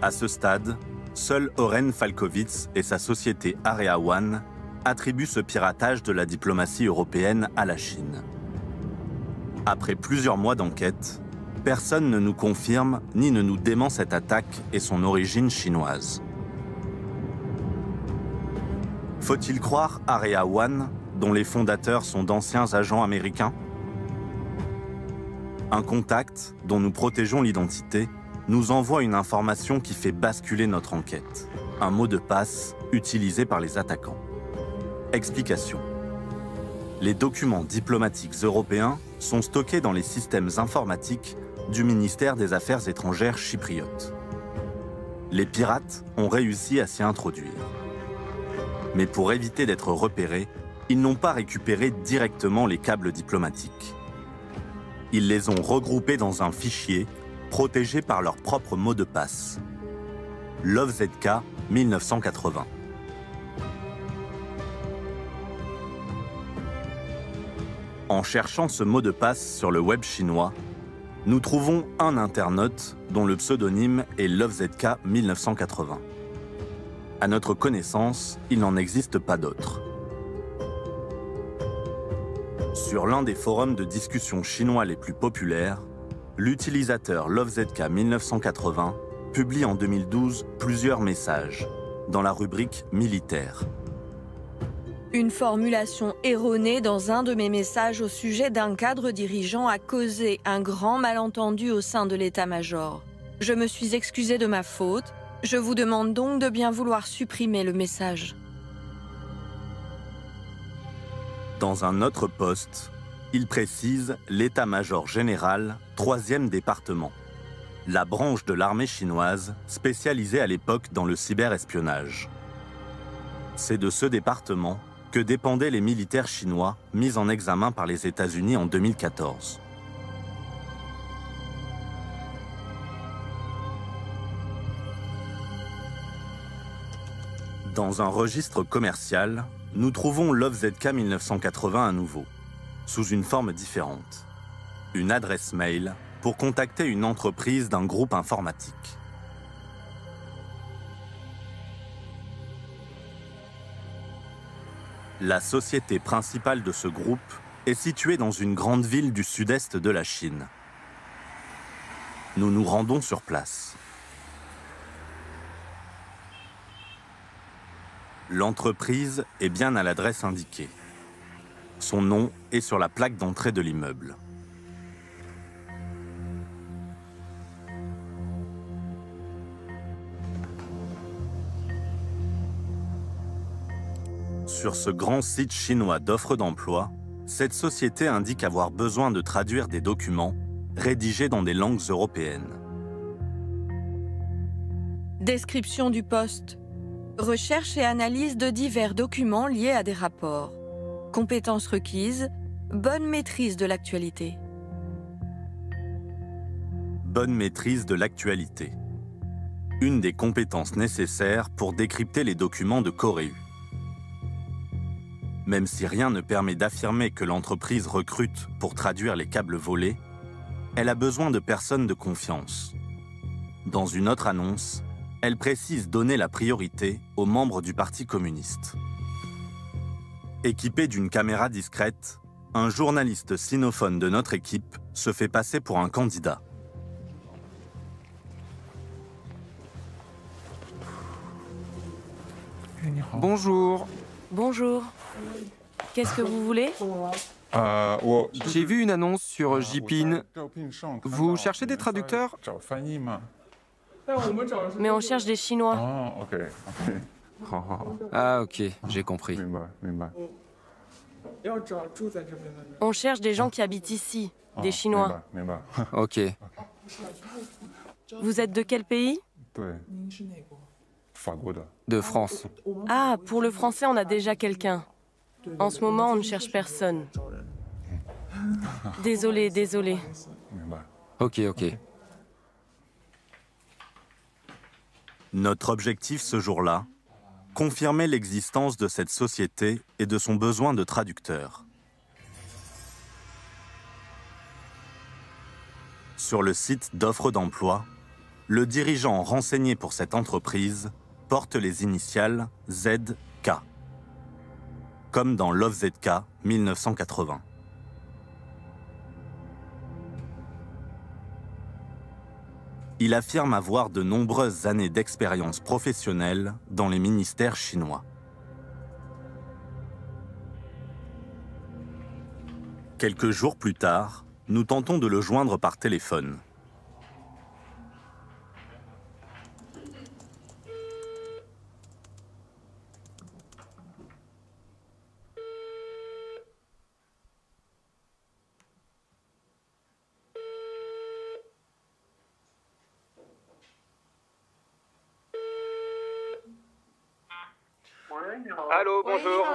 À ce stade, seul Oren Falkowitz et sa société Area One attribue ce piratage de la diplomatie européenne à la Chine. Après plusieurs mois d'enquête, personne ne nous confirme ni ne nous dément cette attaque et son origine chinoise. Faut-il croire Area One, dont les fondateurs sont d'anciens agents américains? Un contact, dont nous protégeons l'identité, nous envoie une information qui fait basculer notre enquête. Un mot de passe utilisé par les attaquants. Explication. Les documents diplomatiques européens sont stockés dans les systèmes informatiques du ministère des Affaires étrangères chypriote. Les pirates ont réussi à s'y introduire. Mais pour éviter d'être repérés, ils n'ont pas récupéré directement les câbles diplomatiques. Ils les ont regroupés dans un fichier protégé par leur propre mot de passe. LoveZK 1980. En cherchant ce mot de passe sur le web chinois, nous trouvons un internaute dont le pseudonyme est LoveZK 1980. À notre connaissance, il n'en existe pas d'autres. Sur l'un des forums de discussion chinois les plus populaires, l'utilisateur LoveZK 1980 publie en 2012 plusieurs messages dans la rubrique militaire. Une formulation erronée dans un de mes messages au sujet d'un cadre dirigeant a causé un grand malentendu au sein de l'état-major. Je me suis excusé de ma faute Je vous demande donc de bien vouloir supprimer le message. Dans un autre poste, il précise l'état-major général, 3e département, la branche de l'armée chinoise spécialisée à l'époque dans le cyberespionnage. C'est de ce département que dépendaient les militaires chinois mis en examen par les États-Unis en 2014. Dans un registre commercial, nous trouvons l'OFZK 1980 à nouveau, sous une forme différente. Une adresse mail pour contacter une entreprise d'un groupe informatique. La société principale de ce groupe est située dans une grande ville du sud-est de la Chine. Nous nous rendons sur place. L'entreprise est bien à l'adresse indiquée. Son nom est sur la plaque d'entrée de l'immeuble. Sur ce grand site chinois d'offres d'emploi, cette société indique avoir besoin de traduire des documents rédigés dans des langues européennes. Description du poste. Recherche et analyse de divers documents liés à des rapports. Compétences requises, bonne maîtrise de l'actualité. Bonne maîtrise de l'actualité. Une des compétences nécessaires pour décrypter les documents de Corée. Même si rien ne permet d'affirmer que l'entreprise recrute pour traduire les câbles volés, elle a besoin de personnes de confiance. Dans une autre annonce, elle précise donner la priorité aux membres du Parti communiste. Équipé d'une caméra discrète, un journaliste sinophone de notre équipe se fait passer pour un candidat. Bonjour. Bonjour. Qu'est-ce que vous voulez? J'ai vu une annonce sur Jipin. Vous cherchez des traducteurs? Mais on cherche des Chinois. Ah, ok, j'ai compris. On cherche des gens qui habitent ici, des Chinois. Ok. Vous êtes de quel pays? De France. Ah, pour le français, on a déjà quelqu'un. En ce moment, on ne cherche personne. Désolé, désolé. Ok, ok. Notre objectif ce jour-là, confirmer l'existence de cette société et de son besoin de traducteurs. Sur le site d'offres d'emploi, le dirigeant renseigné pour cette entreprise porte les initiales ZK, comme dans l'OFZK 1980. Il affirme avoir de nombreuses années d'expérience professionnelle dans les ministères chinois. Quelques jours plus tard, nous tentons de le joindre par téléphone. Allô, bonjour.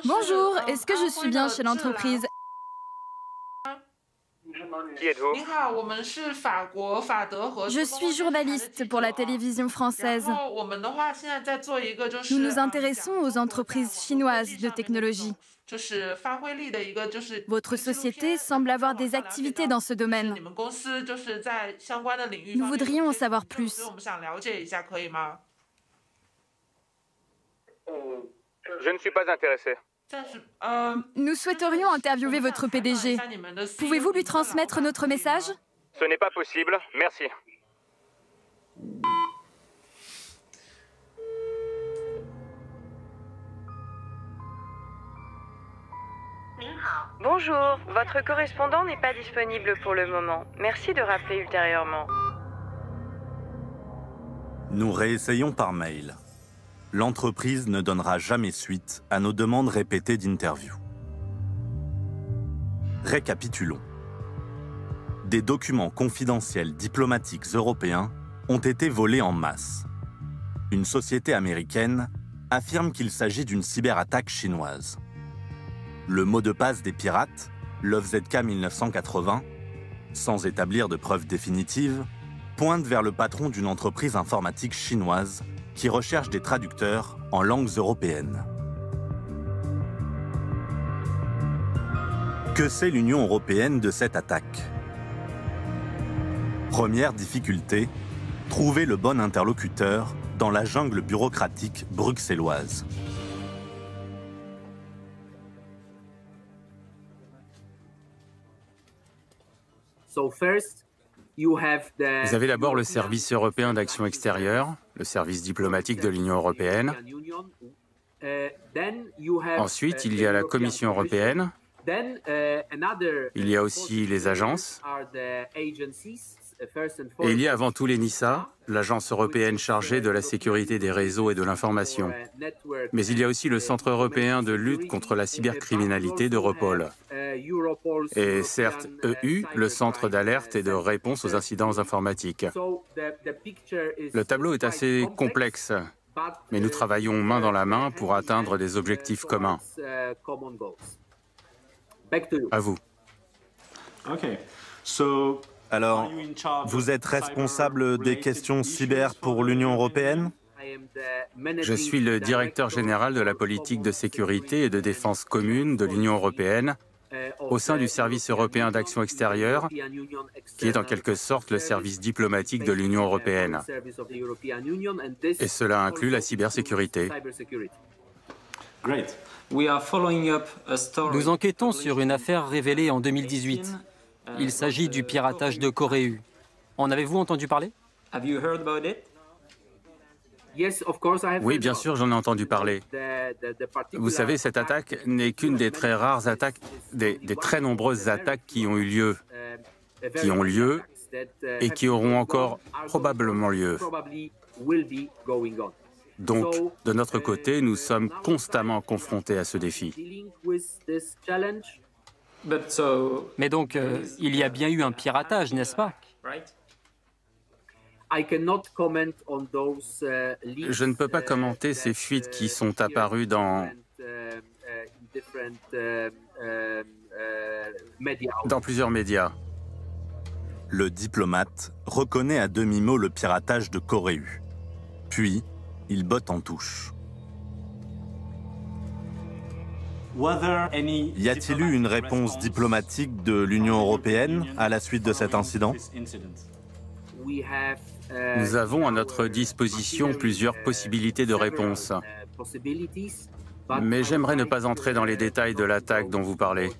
Bonjour, est-ce que je suis bien chez l'entreprise? Qui êtes-vous? Je suis journaliste pour la télévision française. Nous nous intéressons aux entreprises chinoises de technologie. Votre société semble avoir des activités dans ce domaine. Nous voudrions en savoir plus. Je ne suis pas intéressé. Nous souhaiterions interviewer votre PDG. Pouvez-vous lui transmettre notre message? Ce n'est pas possible, merci. Bonjour, votre correspondant n'est pas disponible pour le moment. Merci de rappeler ultérieurement. Nous réessayons par mail. L'entreprise ne donnera jamais suite à nos demandes répétées d'interview. Récapitulons. Des documents confidentiels diplomatiques européens ont été volés en masse. Une société américaine affirme qu'il s'agit d'une cyberattaque chinoise. Le mot de passe des pirates, LoveZK 1980, sans établir de preuves définitives, pointe vers le patron d'une entreprise informatique chinoise qui recherche des traducteurs en langues européennes. Que sait l'Union européenne de cette attaque? Première difficulté, trouver le bon interlocuteur dans la jungle bureaucratique bruxelloise. Vous avez d'abord le service européen d'action extérieure, le service diplomatique de l'Union européenne. Ensuite, il y a la Commission européenne. Il y a aussi les agences. Et il y a avant tout l'ENISA, l'agence européenne chargée de la sécurité des réseaux et de l'information. Mais il y a aussi le Centre européen de lutte contre la cybercriminalité d'Europol. Et certes, EU, le centre d'alerte et de réponse aux incidents informatiques. Le tableau est assez complexe, mais nous travaillons main dans la main pour atteindre des objectifs communs. À vous. Alors, vous êtes responsable des questions cyber pour l'Union européenne? Je suis le directeur général de la politique de sécurité et de défense commune de l'Union européenne au sein du service européen d'action extérieure, qui est en quelque sorte le service diplomatique de l'Union européenne. Et cela inclut la cybersécurité. Nous enquêtons sur une affaire révélée en 2018. Il s'agit du piratage de Corée. En avez-vous entendu parler? Oui, bien sûr, j'en ai entendu parler. Vous savez, cette attaque n'est qu'une des très rares attaques, des très nombreuses attaques qui ont eu lieu, et qui auront encore probablement lieu. Donc, de notre côté, nous sommes constamment confrontés à ce défi. Mais donc, il y a bien eu un piratage, n'est-ce pas? Je ne peux pas commenter ces fuites qui sont apparues dans plusieurs médias. Le diplomate reconnaît à demi-mot le piratage de Corée. Puis, il botte en touche. Y a-t-il eu une réponse diplomatique de l'Union européenne à la suite de cet incident? Nous avons à notre disposition plusieurs possibilités de réponse. Mais j'aimerais ne pas entrer dans les détails de l'attaque dont vous parlez.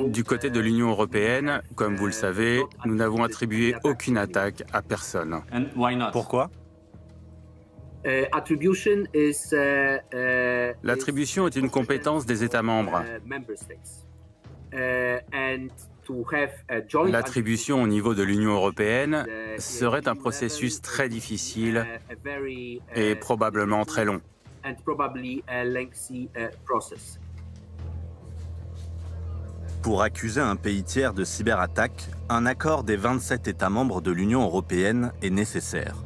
Du côté de l'Union européenne, comme vous le savez, nous n'avons attribué aucune attaque à personne. Pourquoi? L'attribution est une compétence des États membres. L'attribution au niveau de l'Union européenne serait un processus très difficile et probablement très long. Pour accuser un pays tiers de cyberattaque, un accord des 27 États membres de l'Union européenne est nécessaire.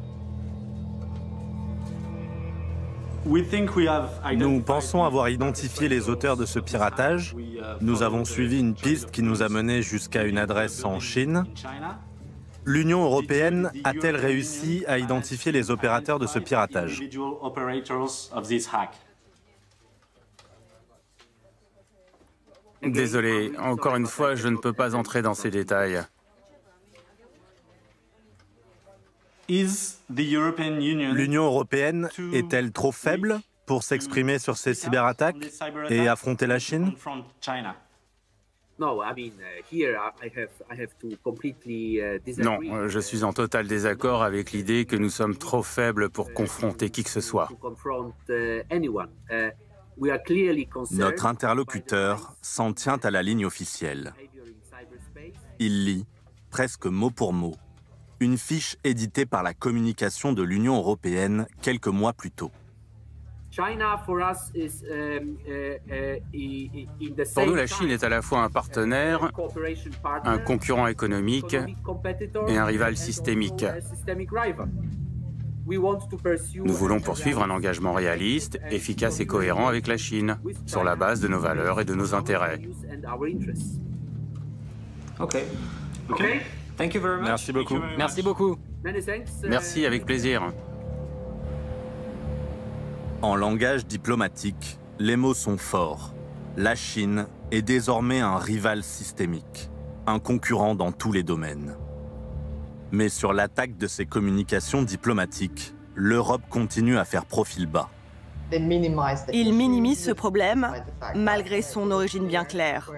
Nous pensons avoir identifié les auteurs de ce piratage. Nous avons suivi une piste qui nous a menés jusqu'à une adresse en Chine. L'Union européenne a-t-elle réussi à identifier les opérateurs de ce piratage? Désolé, encore une fois, je ne peux pas entrer dans ces détails. L'Union européenne est-elle trop faible pour s'exprimer sur ces cyberattaques et affronter la Chine? Non, je suis en total désaccord avec l'idée que nous sommes trop faibles pour confronter qui que ce soit. Notre interlocuteur s'en tient à la ligne officielle. Il lit presque mot pour mot une fiche éditée par la communication de l'Union européenne quelques mois plus tôt. Pour nous, la Chine est à la fois un partenaire, un concurrent économique et un rival systémique. Nous voulons poursuivre un engagement réaliste, efficace et cohérent avec la Chine, sur la base de nos valeurs et de nos intérêts. Merci beaucoup. Merci beaucoup. Merci, avec plaisir. En langage diplomatique, les mots sont forts. La Chine est désormais un rival systémique, un concurrent dans tous les domaines. Mais sur l'attaque de ses communications diplomatiques, l'Europe continue à faire profil bas. Ils minimisent ce problème, malgré son origine bien claire.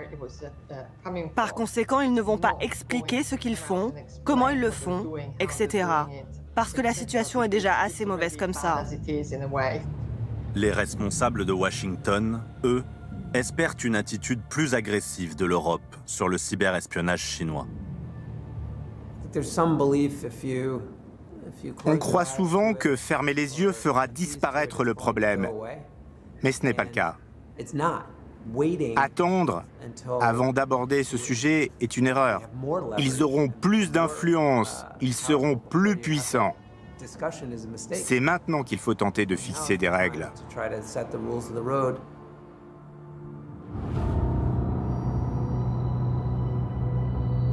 Par conséquent, ils ne vont pas expliquer ce qu'ils font, comment ils le font, etc. Parce que la situation est déjà assez mauvaise comme ça. Les responsables de Washington, eux, espèrent une attitude plus agressive de l'Europe sur le cyberespionnage chinois. On croit souvent que fermer les yeux fera disparaître le problème, mais ce n'est pas le cas. Attendre avant d'aborder ce sujet est une erreur. Ils auront plus d'influence, ils seront plus puissants. C'est maintenant qu'il faut tenter de fixer des règles.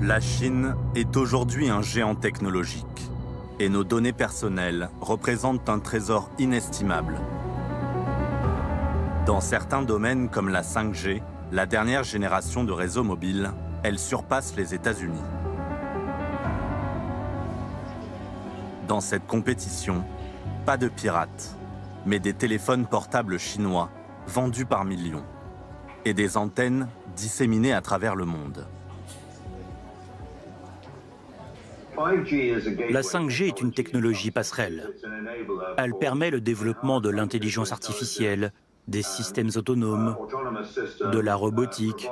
La Chine est aujourd'hui un géant technologique et nos données personnelles représentent un trésor inestimable. Dans certains domaines comme la 5G, la dernière génération de réseaux mobiles, elle surpasse les États-Unis. Dans cette compétition, pas de pirates, mais des téléphones portables chinois vendus par millions et des antennes disséminées à travers le monde. La 5G est une technologie passerelle. Elle permet le développement de l'intelligence artificielle, des systèmes autonomes, de la robotique.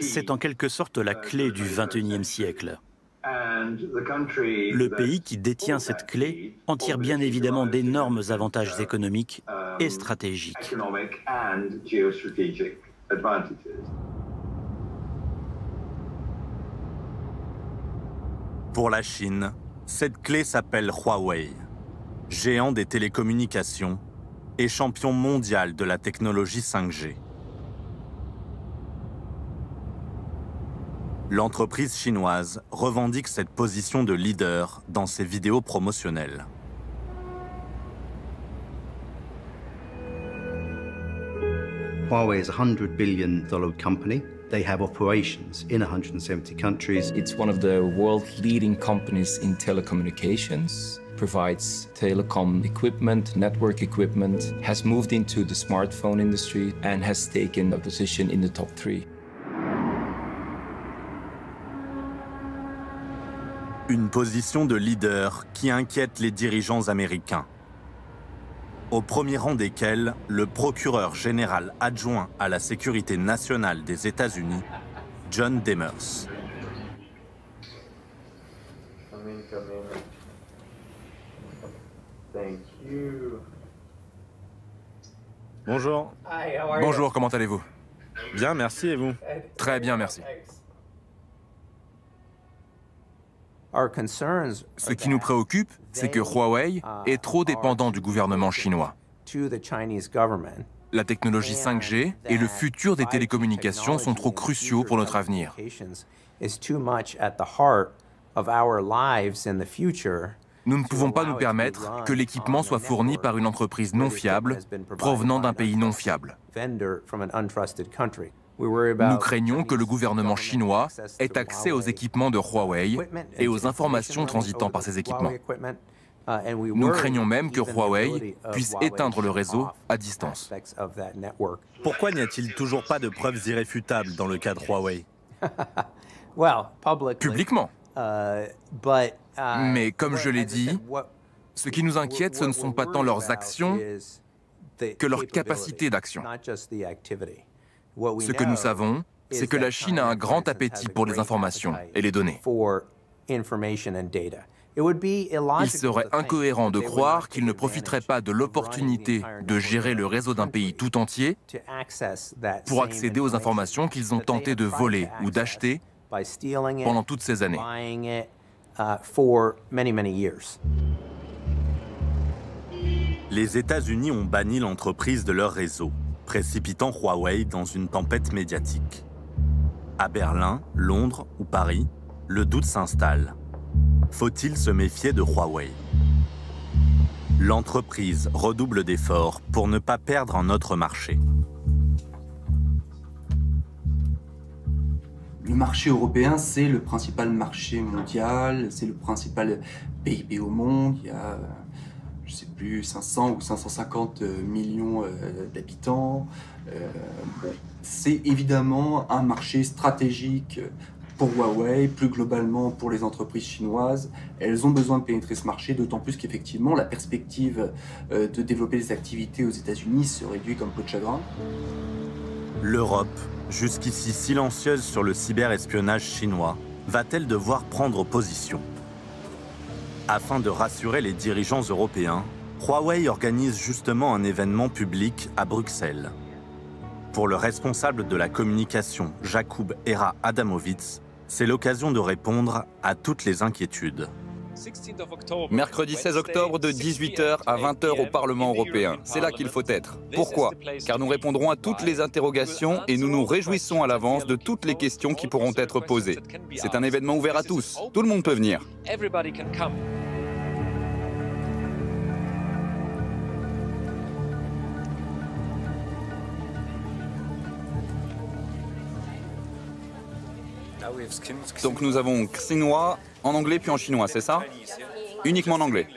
C'est en quelque sorte la clé du XXIe siècle. Le pays qui détient cette clé en tire bien évidemment d'énormes avantages économiques et stratégiques. Pour la Chine, cette clé s'appelle Huawei, géant des télécommunications et champion mondial de la technologie 5G. L'entreprise chinoise revendique cette position de leader dans ses vidéos promotionnelles. Huawei is a $100 billion company. They have operations in 170 countries. It's one of the world's leading companies in telecommunications, provides telecom equipment, network equipment, has moved into the smartphone industry and has taken a position in the top 3. Une position de leader qui inquiète les dirigeants américains, au premier rang desquels le procureur général adjoint à la sécurité nationale des États-Unis, John Demers. Bonjour. Bonjour, comment allez-vous? Bien, merci, et vous? Très bien, merci. Ce qui nous préoccupe, c'est que Huawei est trop dépendant du gouvernement chinois. La technologie 5G et le futur des télécommunications sont trop cruciaux pour notre avenir. Nous ne pouvons pas nous permettre que l'équipement soit fourni par une entreprise non fiable, provenant d'un pays non fiable. Nous craignons que le gouvernement chinois ait accès aux équipements de Huawei et aux informations transitant par ces équipements. Nous craignons même que Huawei puisse éteindre le réseau à distance. Pourquoi n'y a-t-il toujours pas de preuves irréfutables dans le cas de Huawei? Publiquement. Mais comme je l'ai dit, ce qui nous inquiète, ce ne sont pas tant leurs actions que leur capacité d'action. Ce que nous savons, c'est que la Chine a un grand appétit pour les informations et les données. Il serait incohérent de croire qu'ils ne profiteraient pas de l'opportunité de gérer le réseau d'un pays tout entier pour accéder aux informations qu'ils ont tenté de voler ou d'acheter pendant toutes ces années. Les États-Unis ont banni l'entreprise de leur réseau, précipitant Huawei dans une tempête médiatique. À Berlin, Londres ou Paris, le doute s'installe. Faut-il se méfier de Huawei? L'entreprise redouble d'efforts pour ne pas perdre un autre marché. Le marché européen, c'est le principal marché mondial, c'est le principal PIB au monde. Il y a, je ne sais plus, 500 ou 550 millions d'habitants. C'est évidemment un marché stratégique pour Huawei, plus globalement pour les entreprises chinoises. Elles ont besoin de pénétrer ce marché, d'autant plus qu'effectivement la perspective de développer des activités aux États-Unis se réduit comme peau de chagrin. L'Europe, jusqu'ici silencieuse sur le cyberespionnage chinois, va-t-elle devoir prendre position? Afin de rassurer les dirigeants européens, Huawei organise justement un événement public à Bruxelles. Pour le responsable de la communication, Jakub Era-Adamovitz, c'est l'occasion de répondre à toutes les inquiétudes. Mercredi 16 octobre de 18h à 20h au Parlement européen. C'est là qu'il faut être. Pourquoi? Car nous répondrons à toutes les interrogations et nous nous réjouissons à l'avance de toutes les questions qui pourront être posées. C'est un événement ouvert à tous. Tout le monde peut venir. Donc nous avons Xinhua en anglais puis en chinois, c'est ça? Uniquement en anglais.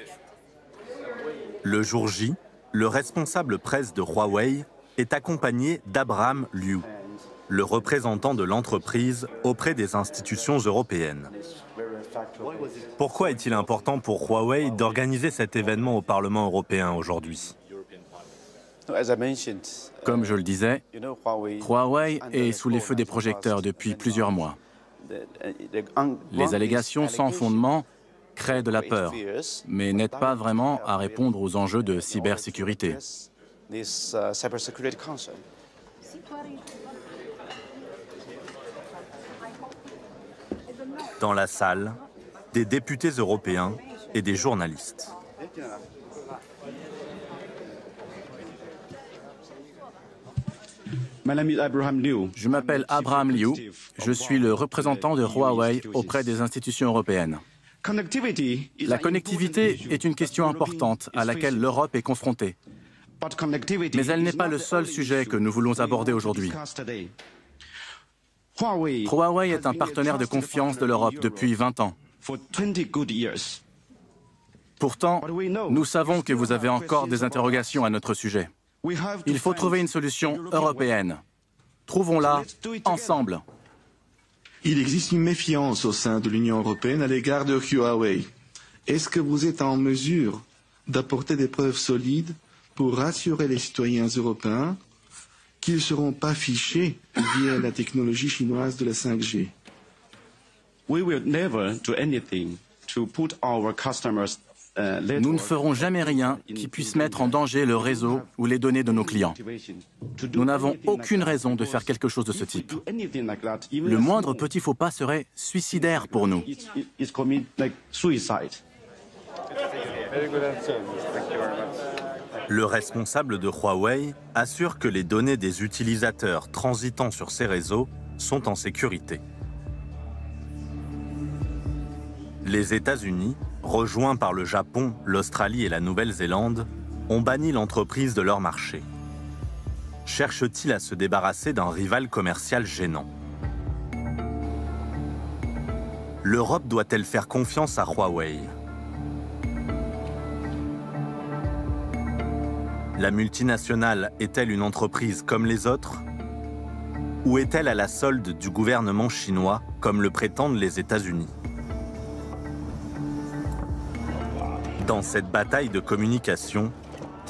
Le jour J, le responsable presse de Huawei est accompagné d'Abraham Liu, le représentant de l'entreprise auprès des institutions européennes. Pourquoi est-il important pour Huawei d'organiser cet événement au Parlement européen aujourd'hui? Comme je le disais, Huawei est sous les feux des projecteurs depuis plusieurs mois. Les allégations sans fondement créent de la peur, mais n'aident pas vraiment à répondre aux enjeux de cybersécurité. Dans la salle, des députés européens et des journalistes. Je m'appelle Abraham Liu, je suis le représentant de Huawei auprès des institutions européennes. La connectivité est une question importante à laquelle l'Europe est confrontée. Mais elle n'est pas le seul sujet que nous voulons aborder aujourd'hui. Huawei est un partenaire de confiance de l'Europe depuis 20 ans. Pourtant, nous savons que vous avez encore des interrogations à notre sujet. Il faut trouver une solution européenne. Trouvons-la ensemble. Il existe une méfiance au sein de l'Union européenne à l'égard de Huawei. Est-ce que vous êtes en mesure d'apporter des preuves solides pour rassurer les citoyens européens qu'ils ne seront pas fichés via la technologie chinoise de la 5G? Nous ne ferons jamais rien qui puisse mettre en danger le réseau ou les données de nos clients. Nous n'avons aucune raison de faire quelque chose de ce type. Le moindre petit faux pas serait suicidaire pour nous. Le responsable de Huawei assure que les données des utilisateurs transitant sur ces réseaux sont en sécurité. Les États-Unis, rejoints par le Japon, l'Australie et la Nouvelle-Zélande, ont banni l'entreprise de leur marché. Cherche-t-il à se débarrasser d'un rival commercial gênant? L'Europe doit-elle faire confiance à Huawei? La multinationale est-elle une entreprise comme les autres? Ou est-elle à la solde du gouvernement chinois, comme le prétendent les États-Unis? Dans cette bataille de communication,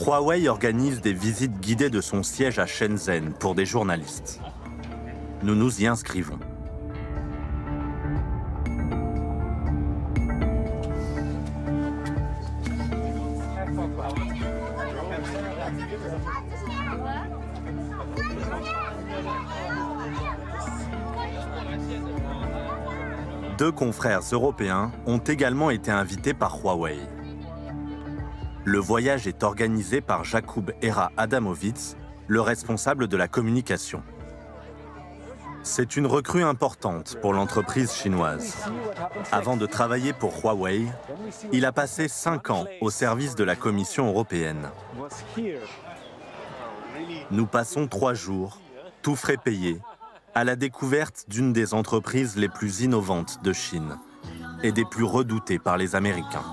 Huawei organise des visites guidées de son siège à Shenzhen pour des journalistes. Nous nous y inscrivons. Deux confrères européens ont également été invités par Huawei. Le voyage est organisé par Jakub Era Adamovitz, le responsable de la communication. C'est une recrue importante pour l'entreprise chinoise. Avant de travailler pour Huawei, il a passé 5 ans au service de la Commission européenne. Nous passons 3 jours, tout frais payés, à la découverte d'une des entreprises les plus innovantes de Chine et des plus redoutées par les Américains.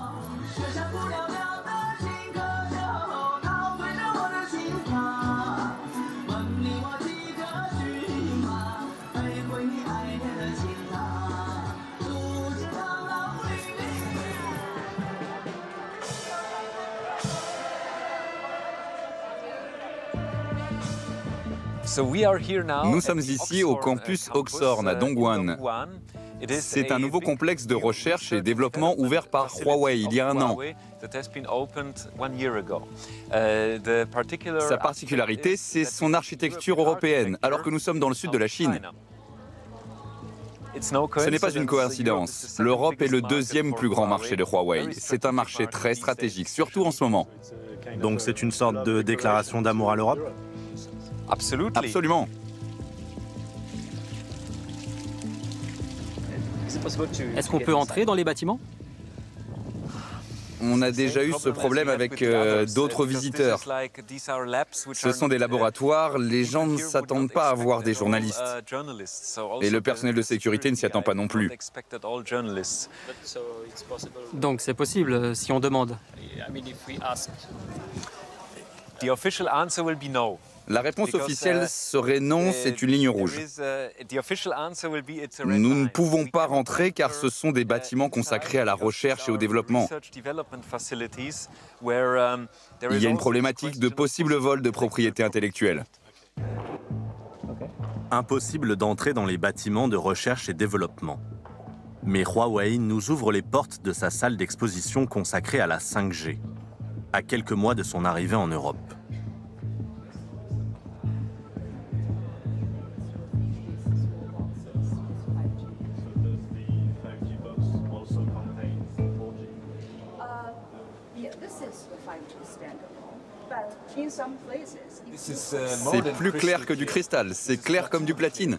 Nous sommes ici au campus Oxorn à Dongguan. C'est un nouveau complexe de recherche et développement ouvert par Huawei il y a 1 an. Sa particularité, c'est son architecture européenne, alors que nous sommes dans le sud de la Chine. Ce n'est pas une coïncidence. L'Europe est le 2e plus grand marché de Huawei. C'est un marché très stratégique, surtout en ce moment. Donc c'est une sorte de déclaration d'amour à l'Europe ? Absolument. Est-ce qu'on peut entrer dans les bâtiments? On a déjà eu ce problème avec d'autres visiteurs. Ce sont des laboratoires, les gens ne s'attendent pas à voir des journalistes. Et le personnel de sécurité ne s'y attend pas non plus. Donc c'est possible si on demande. La réponse officielle serait non, c'est une ligne rouge. Nous ne pouvons pas rentrer car ce sont des bâtiments consacrés à la recherche et au développement. Il y a une problématique de possible vol de propriété intellectuelle. Impossible d'entrer dans les bâtiments de recherche et développement. Mais Huawei nous ouvre les portes de sa salle d'exposition consacrée à la 5G, à quelques mois de son arrivée en Europe. C'est plus clair que du cristal, c'est clair comme du platine.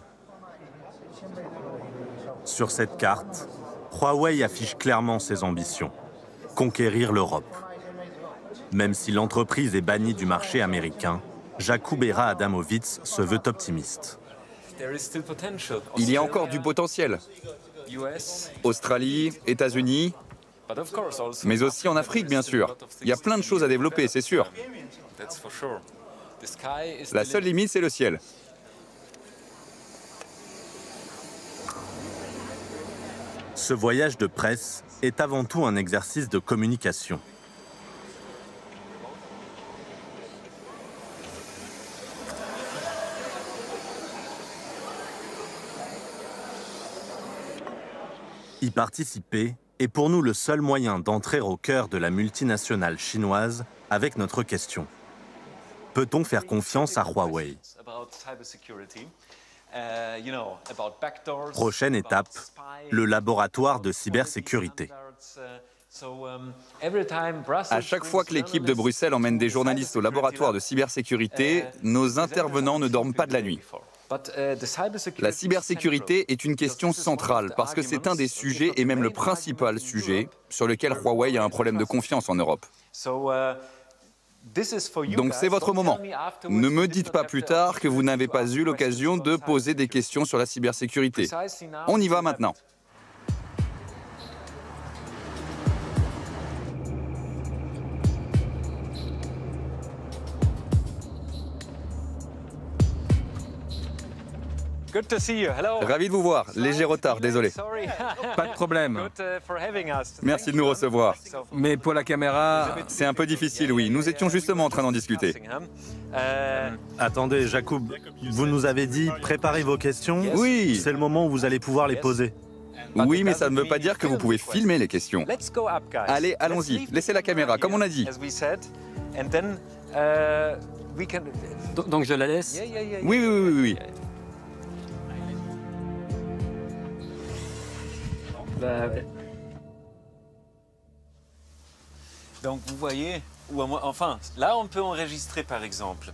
Sur cette carte, Huawei affiche clairement ses ambitions, conquérir l'Europe. Même si l'entreprise est bannie du marché américain, Jakub Era Adamovitz se veut optimiste. Il y a encore du potentiel. Australie, États-Unis, mais aussi en Afrique, bien sûr. Il y a plein de choses à développer, c'est sûr. La seule limite, c'est le ciel. Ce voyage de presse est avant tout un exercice de communication. Y participer est pour nous le seul moyen d'entrer au cœur de la multinationale chinoise avec notre question. Peut-on faire confiance à Huawei? Prochaine étape, le laboratoire de cybersécurité. À chaque fois que l'équipe de Bruxelles emmène des journalistes au laboratoire de cybersécurité, nos intervenants ne dorment pas de la nuit. La cybersécurité est une question centrale parce que c'est un des sujets et même le principal sujet sur lequel Huawei a un problème de confiance en Europe. Donc c'est votre moment. Ne me dites pas plus tard que vous n'avez pas eu l'occasion de poser des questions sur la cybersécurité. On y va maintenant. Ravi de vous voir. Léger retard, désolé. Pas de problème. Merci de nous recevoir. Mais pour la caméra... C'est un peu difficile, oui. Nous étions justement en train d'en discuter. Attendez, Jacob, vous nous avez dit préparez vos questions. Oui. C'est le moment où vous allez pouvoir les poser. Oui, mais ça ne veut pas dire que vous pouvez filmer les questions. Allez, allons-y. Laissez la caméra, comme on a dit. Donc je la laisse? Oui. Donc vous voyez, ou enfin, là on peut enregistrer par exemple.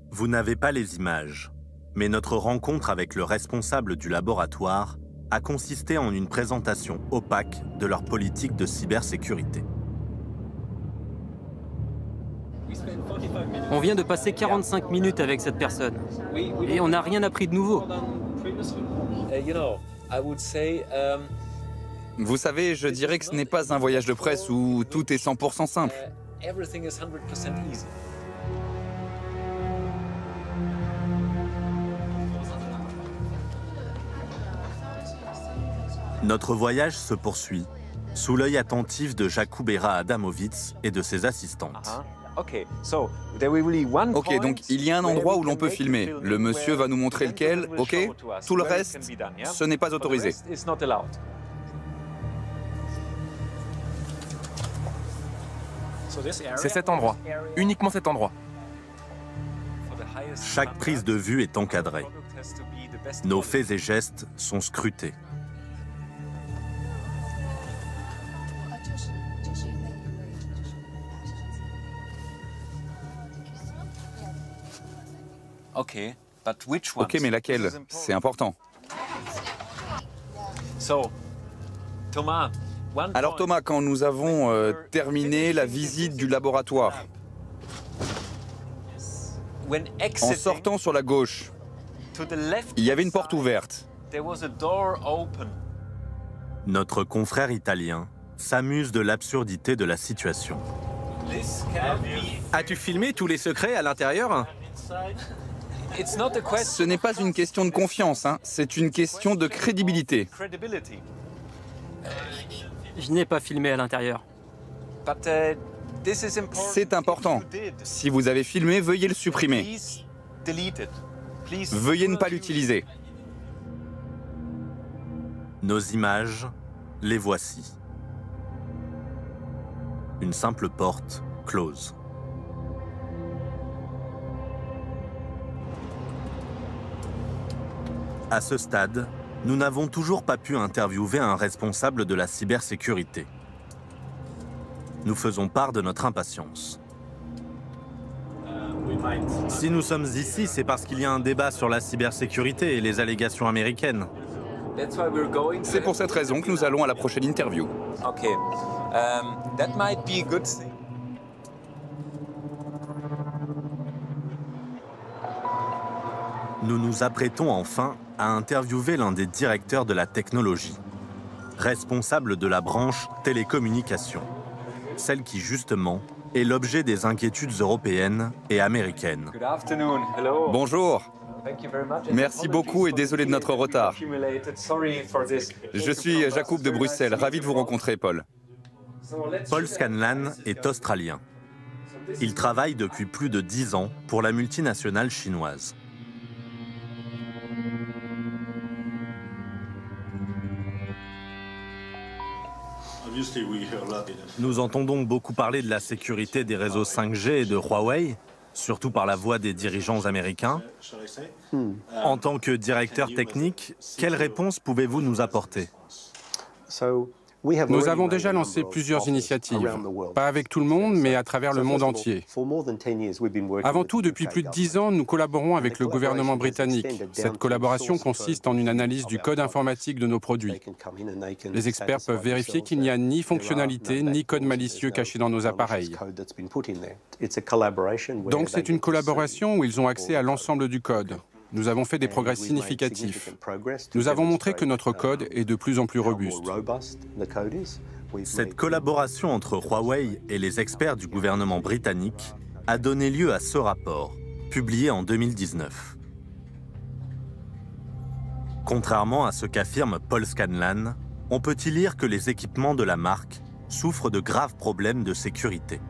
Vous n'avez pas les images, mais notre rencontre avec le responsable du laboratoire a consisté en une présentation opaque de leur politique de cybersécurité. On vient de passer 45 minutes avec cette personne, et on n'a rien appris de nouveau. Vous savez, je dirais que ce n'est pas un voyage de presse où tout est 100% simple. Notre voyage se poursuit, sous l'œil attentif de Jakubera Adamovitz et de ses assistantes. Ok, donc il y a un endroit où l'on peut filmer. Le monsieur va nous montrer lequel, ok? Tout le reste, ce n'est pas autorisé. C'est cet endroit, uniquement cet endroit. Chaque prise de vue est encadrée. Nos faits et gestes sont scrutés. Ok, mais laquelle? C'est important. Alors Thomas, quand nous avons terminé la visite du laboratoire, en sortant sur la gauche, il y avait une porte ouverte. Notre confrère italien s'amuse de l'absurdité de la situation. As-tu filmé tous les secrets à l'intérieur? Ce n'est pas une question de confiance, hein. C'est une question de crédibilité. Je n'ai pas filmé à l'intérieur. C'est important. Si vous avez filmé, veuillez le supprimer. Veuillez ne pas l'utiliser. Nos images, les voici. Une simple porte close. À ce stade, nous n'avons toujours pas pu interviewer un responsable de la cybersécurité. Nous faisons part de notre impatience. Si nous sommes ici, c'est parce qu'il y a un débat sur la cybersécurité et les allégations américaines. C'est pour cette raison que nous allons à la prochaine interview. That might be a good thing. Nous nous apprêtons enfin à interviewer l'un des directeurs de la technologie, responsable de la branche télécommunications, celle qui justement est l'objet des inquiétudes européennes et américaines. Bonjour. Merci beaucoup et désolé de notre retard. Je suis Jacob de Bruxelles, ravi de vous rencontrer, Paul. Paul Scanlan est australien. Il travaille depuis plus de 10 ans pour la multinationale chinoise. Nous entendons beaucoup parler de la sécurité des réseaux 5G et de Huawei, surtout par la voix des dirigeants américains. En tant que directeur technique, quelle réponse pouvez-vous nous apporter? Nous avons déjà lancé plusieurs initiatives, pas avec tout le monde, mais à travers le monde entier. Avant tout, depuis plus de 10 ans, nous collaborons avec le gouvernement britannique. Cette collaboration consiste en une analyse du code informatique de nos produits. Les experts peuvent vérifier qu'il n'y a ni fonctionnalité, ni code malicieux caché dans nos appareils. Donc c'est une collaboration où ils ont accès à l'ensemble du code. Nous avons fait des progrès significatifs. Nous avons montré que notre code est de plus en plus robuste. Cette collaboration entre Huawei et les experts du gouvernement britannique a donné lieu à ce rapport, publié en 2019. Contrairement à ce qu'affirme Paul Scanlan, on peut y lire que les équipements de la marque souffrent de graves problèmes de sécurité.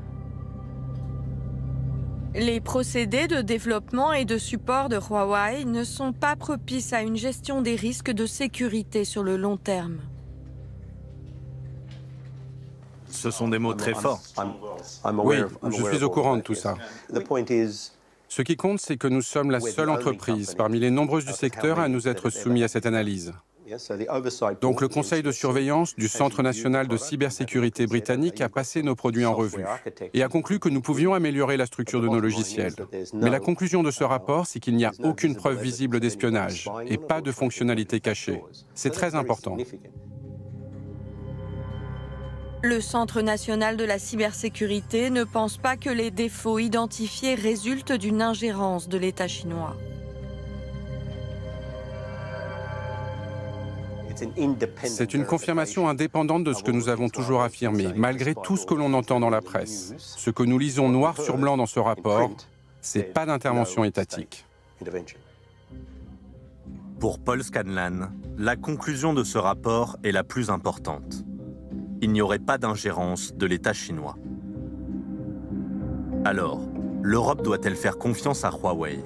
Les procédés de développement et de support de Huawei ne sont pas propices à une gestion des risques de sécurité sur le long terme. Ce sont des mots très forts. Oui, je suis au courant de tout ça. Ce qui compte, c'est que nous sommes la seule entreprise parmi les nombreuses du secteur à nous être soumis à cette analyse. Donc le conseil de surveillance du Centre national de cybersécurité britannique a passé nos produits en revue et a conclu que nous pouvions améliorer la structure de nos logiciels. Mais la conclusion de ce rapport, c'est qu'il n'y a aucune preuve visible d'espionnage et pas de fonctionnalités cachées. C'est très important. Le Centre national de la cybersécurité ne pense pas que les défauts identifiés résultent d'une ingérence de l'État chinois. C'est une confirmation indépendante de ce que nous avons toujours affirmé, malgré tout ce que l'on entend dans la presse. Ce que nous lisons noir sur blanc dans ce rapport, c'est pas d'intervention étatique. Pour Paul Scanlan, la conclusion de ce rapport est la plus importante. Il n'y aurait pas d'ingérence de l'État chinois. Alors, l'Europe doit-elle faire confiance à Huawei?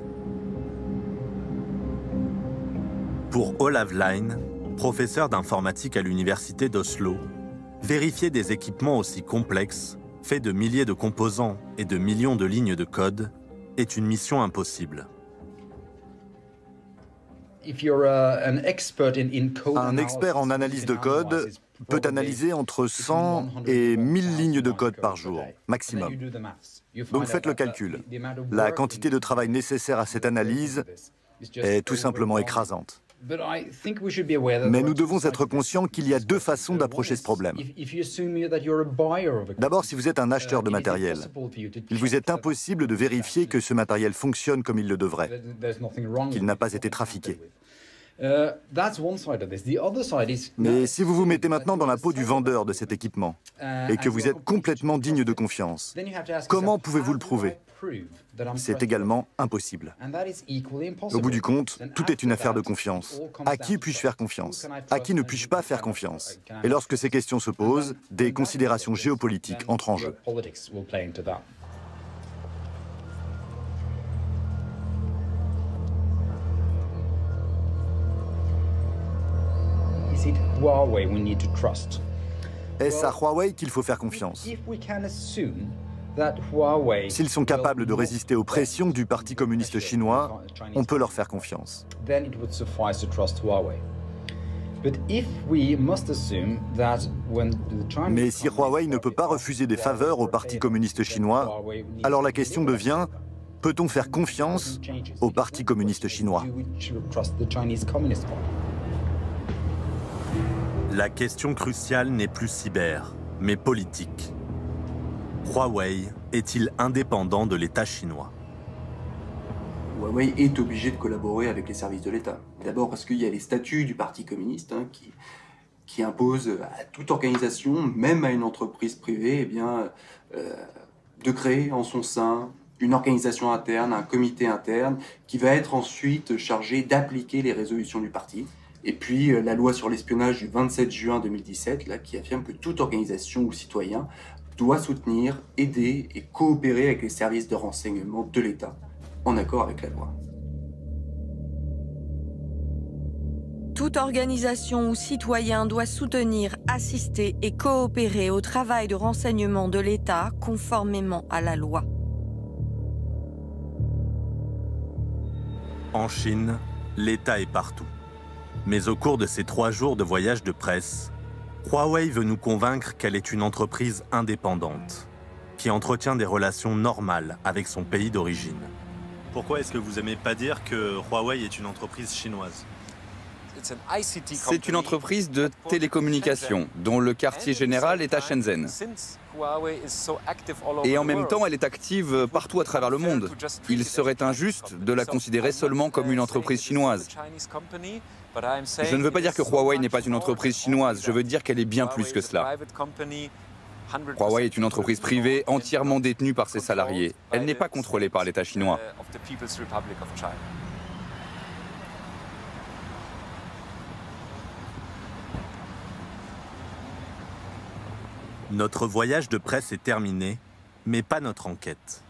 Pour Olav Line, professeur d'informatique à l'université d'Oslo, vérifier des équipements aussi complexes, faits de milliers de composants et de millions de lignes de code, est une mission impossible. Un expert en analyse de code peut analyser entre 100 et 1000 lignes de code par jour, maximum. Donc faites le calcul. La quantité de travail nécessaire à cette analyse est tout simplement écrasante. Mais nous devons être conscients qu'il y a deux façons d'approcher ce problème. D'abord, si vous êtes un acheteur de matériel, il vous est impossible de vérifier que ce matériel fonctionne comme il le devrait, qu'il n'a pas été trafiqué. Mais si vous vous mettez maintenant dans la peau du vendeur de cet équipement et que vous êtes complètement digne de confiance, comment pouvez-vous le prouver? C'est également impossible. Au bout du compte, tout est une affaire de confiance. À qui puis-je faire confiance? À qui ne puis-je pas faire confiance? Et lorsque ces questions se posent, des considérations géopolitiques entrent en jeu. Est-ce à Huawei qu'il faut faire confiance? S'ils sont capables de résister aux pressions du Parti communiste chinois, on peut leur faire confiance. Mais si Huawei ne peut pas refuser des faveurs au Parti communiste chinois, alors la question devient, peut-on faire confiance au Parti communiste chinois? La question cruciale n'est plus cyber, mais politique. Huawei est-il indépendant de l'État chinois? Huawei est obligé de collaborer avec les services de l'État. D'abord parce qu'il y a les statuts du Parti communiste qui imposent à toute organisation, même à une entreprise privée, eh bien, de créer en son sein une organisation interne, un comité interne, qui va être ensuite chargé d'appliquer les résolutions du parti. Et puis la loi sur l'espionnage du 27 juin 2017, là, qui affirme que toute organisation ou citoyen doit soutenir, aider et coopérer avec les services de renseignement de l'État, en accord avec la loi. Toute organisation ou citoyen doit soutenir, assister et coopérer au travail de renseignement de l'État conformément à la loi. En Chine, l'État est partout. Mais au cours de ces 3 jours de voyage de presse, Huawei veut nous convaincre qu'elle est une entreprise indépendante, qui entretient des relations normales avec son pays d'origine. Pourquoi est-ce que vous n'aimez pas dire que Huawei est une entreprise chinoise? C'est une entreprise de télécommunications, dont le quartier général est à Shenzhen. Et en même temps, elle est active partout à travers le monde. Il serait injuste de la considérer seulement comme une entreprise chinoise. Je ne veux pas dire que Huawei n'est pas une entreprise chinoise, je veux dire qu'elle est bien plus que cela. Huawei est une entreprise privée entièrement détenue par ses salariés. Elle n'est pas contrôlée par l'État chinois. Notre voyage de presse est terminé, mais pas notre enquête.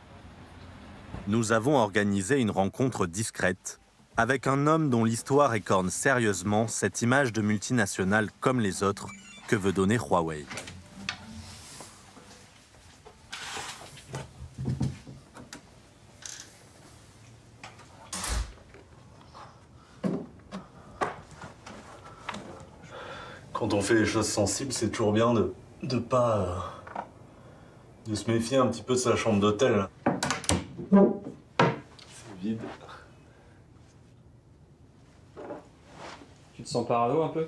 Nous avons organisé une rencontre discrète avec un homme dont l'histoire écorne sérieusement cette image de multinationale comme les autres que veut donner Huawei. Quand on fait les choses sensibles, c'est toujours bien de se méfier un petit peu de sa chambre d'hôtel. C'est vide. Tu te sens parano un peu?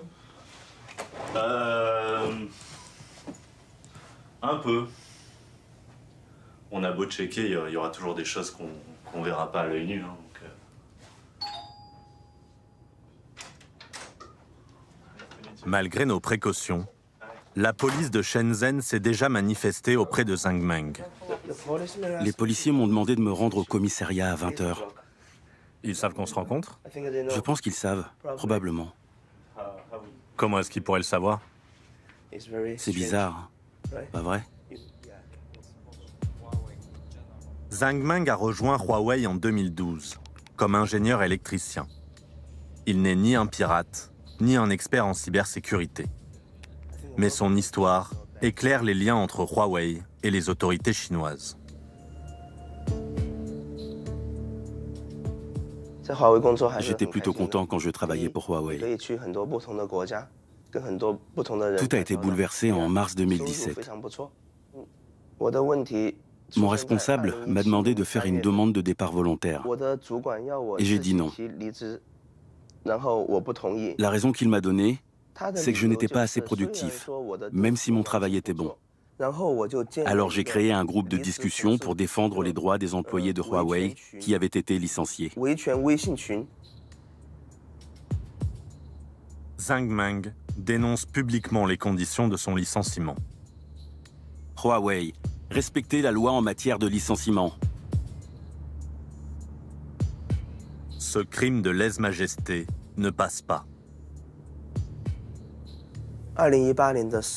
Un peu. On a beau checker, il y aura toujours des choses qu'on verra pas à l'œil nu. Hein, donc, Malgré nos précautions, la police de Shenzhen s'est déjà manifestée auprès de Zhang Meng. Les policiers m'ont demandé de me rendre au commissariat à 20 h. Ils savent qu'on se rencontre? Je pense qu'ils savent, probablement. Comment est-ce qu'ils pourraient le savoir? C'est bizarre, pas vrai? Zhang Meng a rejoint Huawei en 2012, comme ingénieur électricien. Il n'est ni un pirate, ni un expert en cybersécurité. Mais son histoire éclaire les liens entre Huawei et les autorités chinoises. J'étais plutôt content quand je travaillais pour Huawei. Tout a été bouleversé en mars 2017. Mon responsable m'a demandé de faire une demande de départ volontaire. Et j'ai dit non. La raison qu'il m'a donnée, c'est que je n'étais pas assez productif, même si mon travail était bon. Alors j'ai créé un groupe de discussion pour défendre les droits des employés de Huawei qui avaient été licenciés. Zhang Meng dénonce publiquement les conditions de son licenciement. Huawei, respectez la loi en matière de licenciement. Ce crime de lèse-majesté ne passe pas.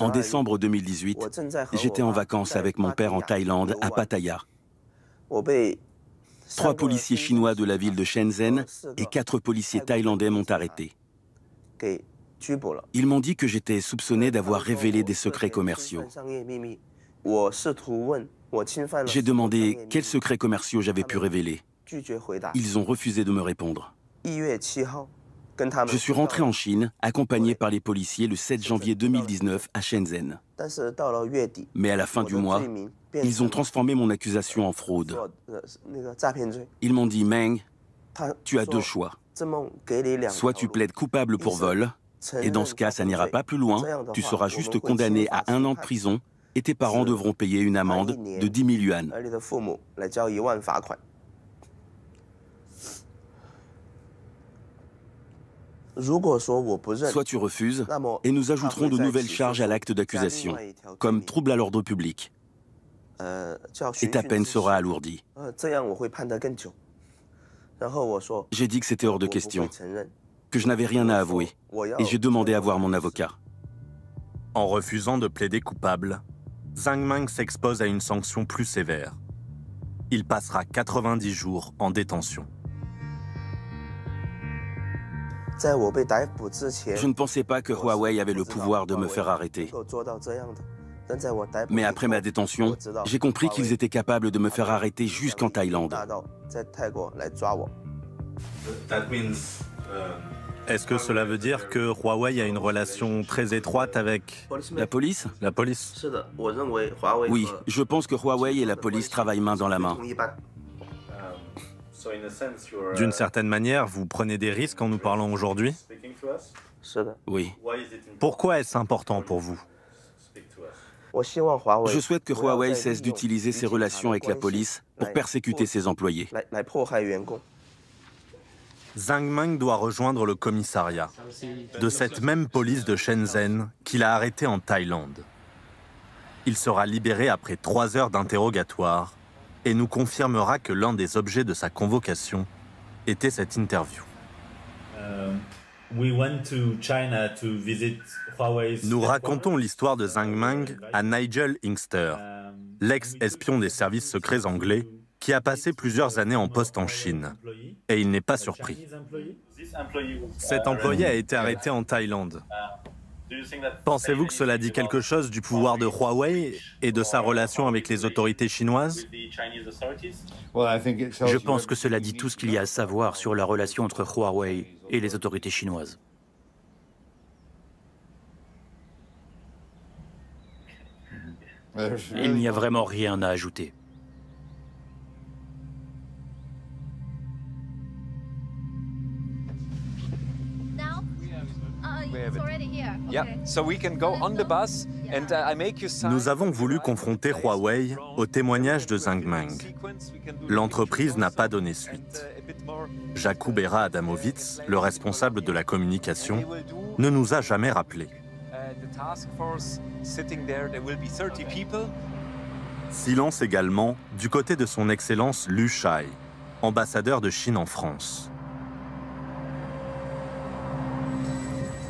En décembre 2018, j'étais en vacances avec mon père en Thaïlande, à Pattaya. 3 policiers chinois de la ville de Shenzhen et 4 policiers thaïlandais m'ont arrêté. Ils m'ont dit que j'étais soupçonné d'avoir révélé des secrets commerciaux. J'ai demandé quels secrets commerciaux j'avais pu révéler. Ils ont refusé de me répondre. Je suis rentré en Chine, accompagné par les policiers le 7 janvier 2019 à Shenzhen. Mais à la fin du mois, ils ont transformé mon accusation en fraude. Ils m'ont dit, Meng, tu as 2 choix. Soit tu plaides coupable pour vol, et dans ce cas, ça n'ira pas plus loin, tu seras juste condamné à 1 an de prison, et tes parents devront payer une amende de 10 000 yuan. Soit tu refuses, et nous ajouterons de nouvelles charges à l'acte d'accusation, comme trouble à l'ordre public. Et ta peine sera alourdie. J'ai dit que c'était hors de question, que je n'avais rien à avouer, et j'ai demandé à voir mon avocat. En refusant de plaider coupable, Zhang Meng s'expose à une sanction plus sévère. Il passera 90 jours en détention. Je ne pensais pas que Huawei avait le pouvoir de me faire arrêter. Mais après ma détention, j'ai compris qu'ils étaient capables de me faire arrêter jusqu'en Thaïlande. Est-ce que cela veut dire que Huawei a une relation très étroite avec... La police? La police. Oui, je pense que Huawei et la police travaillent main dans la main. D'une certaine manière, vous prenez des risques en nous parlant aujourd'hui? Oui. Pourquoi est-ce important pour vous? Je souhaite que Huawei cesse d'utiliser ses relations avec la police pour persécuter ses employés. Zhang Meng doit rejoindre le commissariat de cette même police de Shenzhen qu'il a arrêté en Thaïlande. Il sera libéré après 3 heures d'interrogatoire et nous confirmera que l'un des objets de sa convocation était cette interview. Nous racontons l'histoire de Zhang Meng à Nigel Inkster, l'ex-espion des services secrets anglais qui a passé plusieurs années en poste en Chine. Et il n'est pas surpris. Cet employé a été arrêté en Thaïlande. Pensez-vous que cela dit quelque chose du pouvoir de Huawei et de sa relation avec les autorités chinoises? Je pense que cela dit tout ce qu'il y a à savoir sur la relation entre Huawei et les autorités chinoises. Il n'y a vraiment rien à ajouter. Nous avons voulu confronter Huawei au témoignage de Zhang Meng. L'entreprise n'a pas donné suite. Jakub-Era Adamovitz, le responsable de la communication, ne nous a jamais rappelé. Silence également du côté de son Excellence Lu Shai, ambassadeur de Chine en France.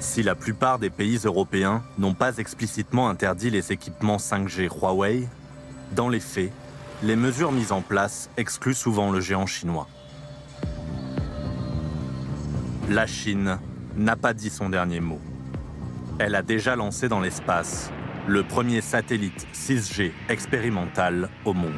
Si la plupart des pays européens n'ont pas explicitement interdit les équipements 5G Huawei, dans les faits, les mesures mises en place excluent souvent le géant chinois. La Chine n'a pas dit son dernier mot. Elle a déjà lancé dans l'espace le premier satellite 6G expérimental au monde.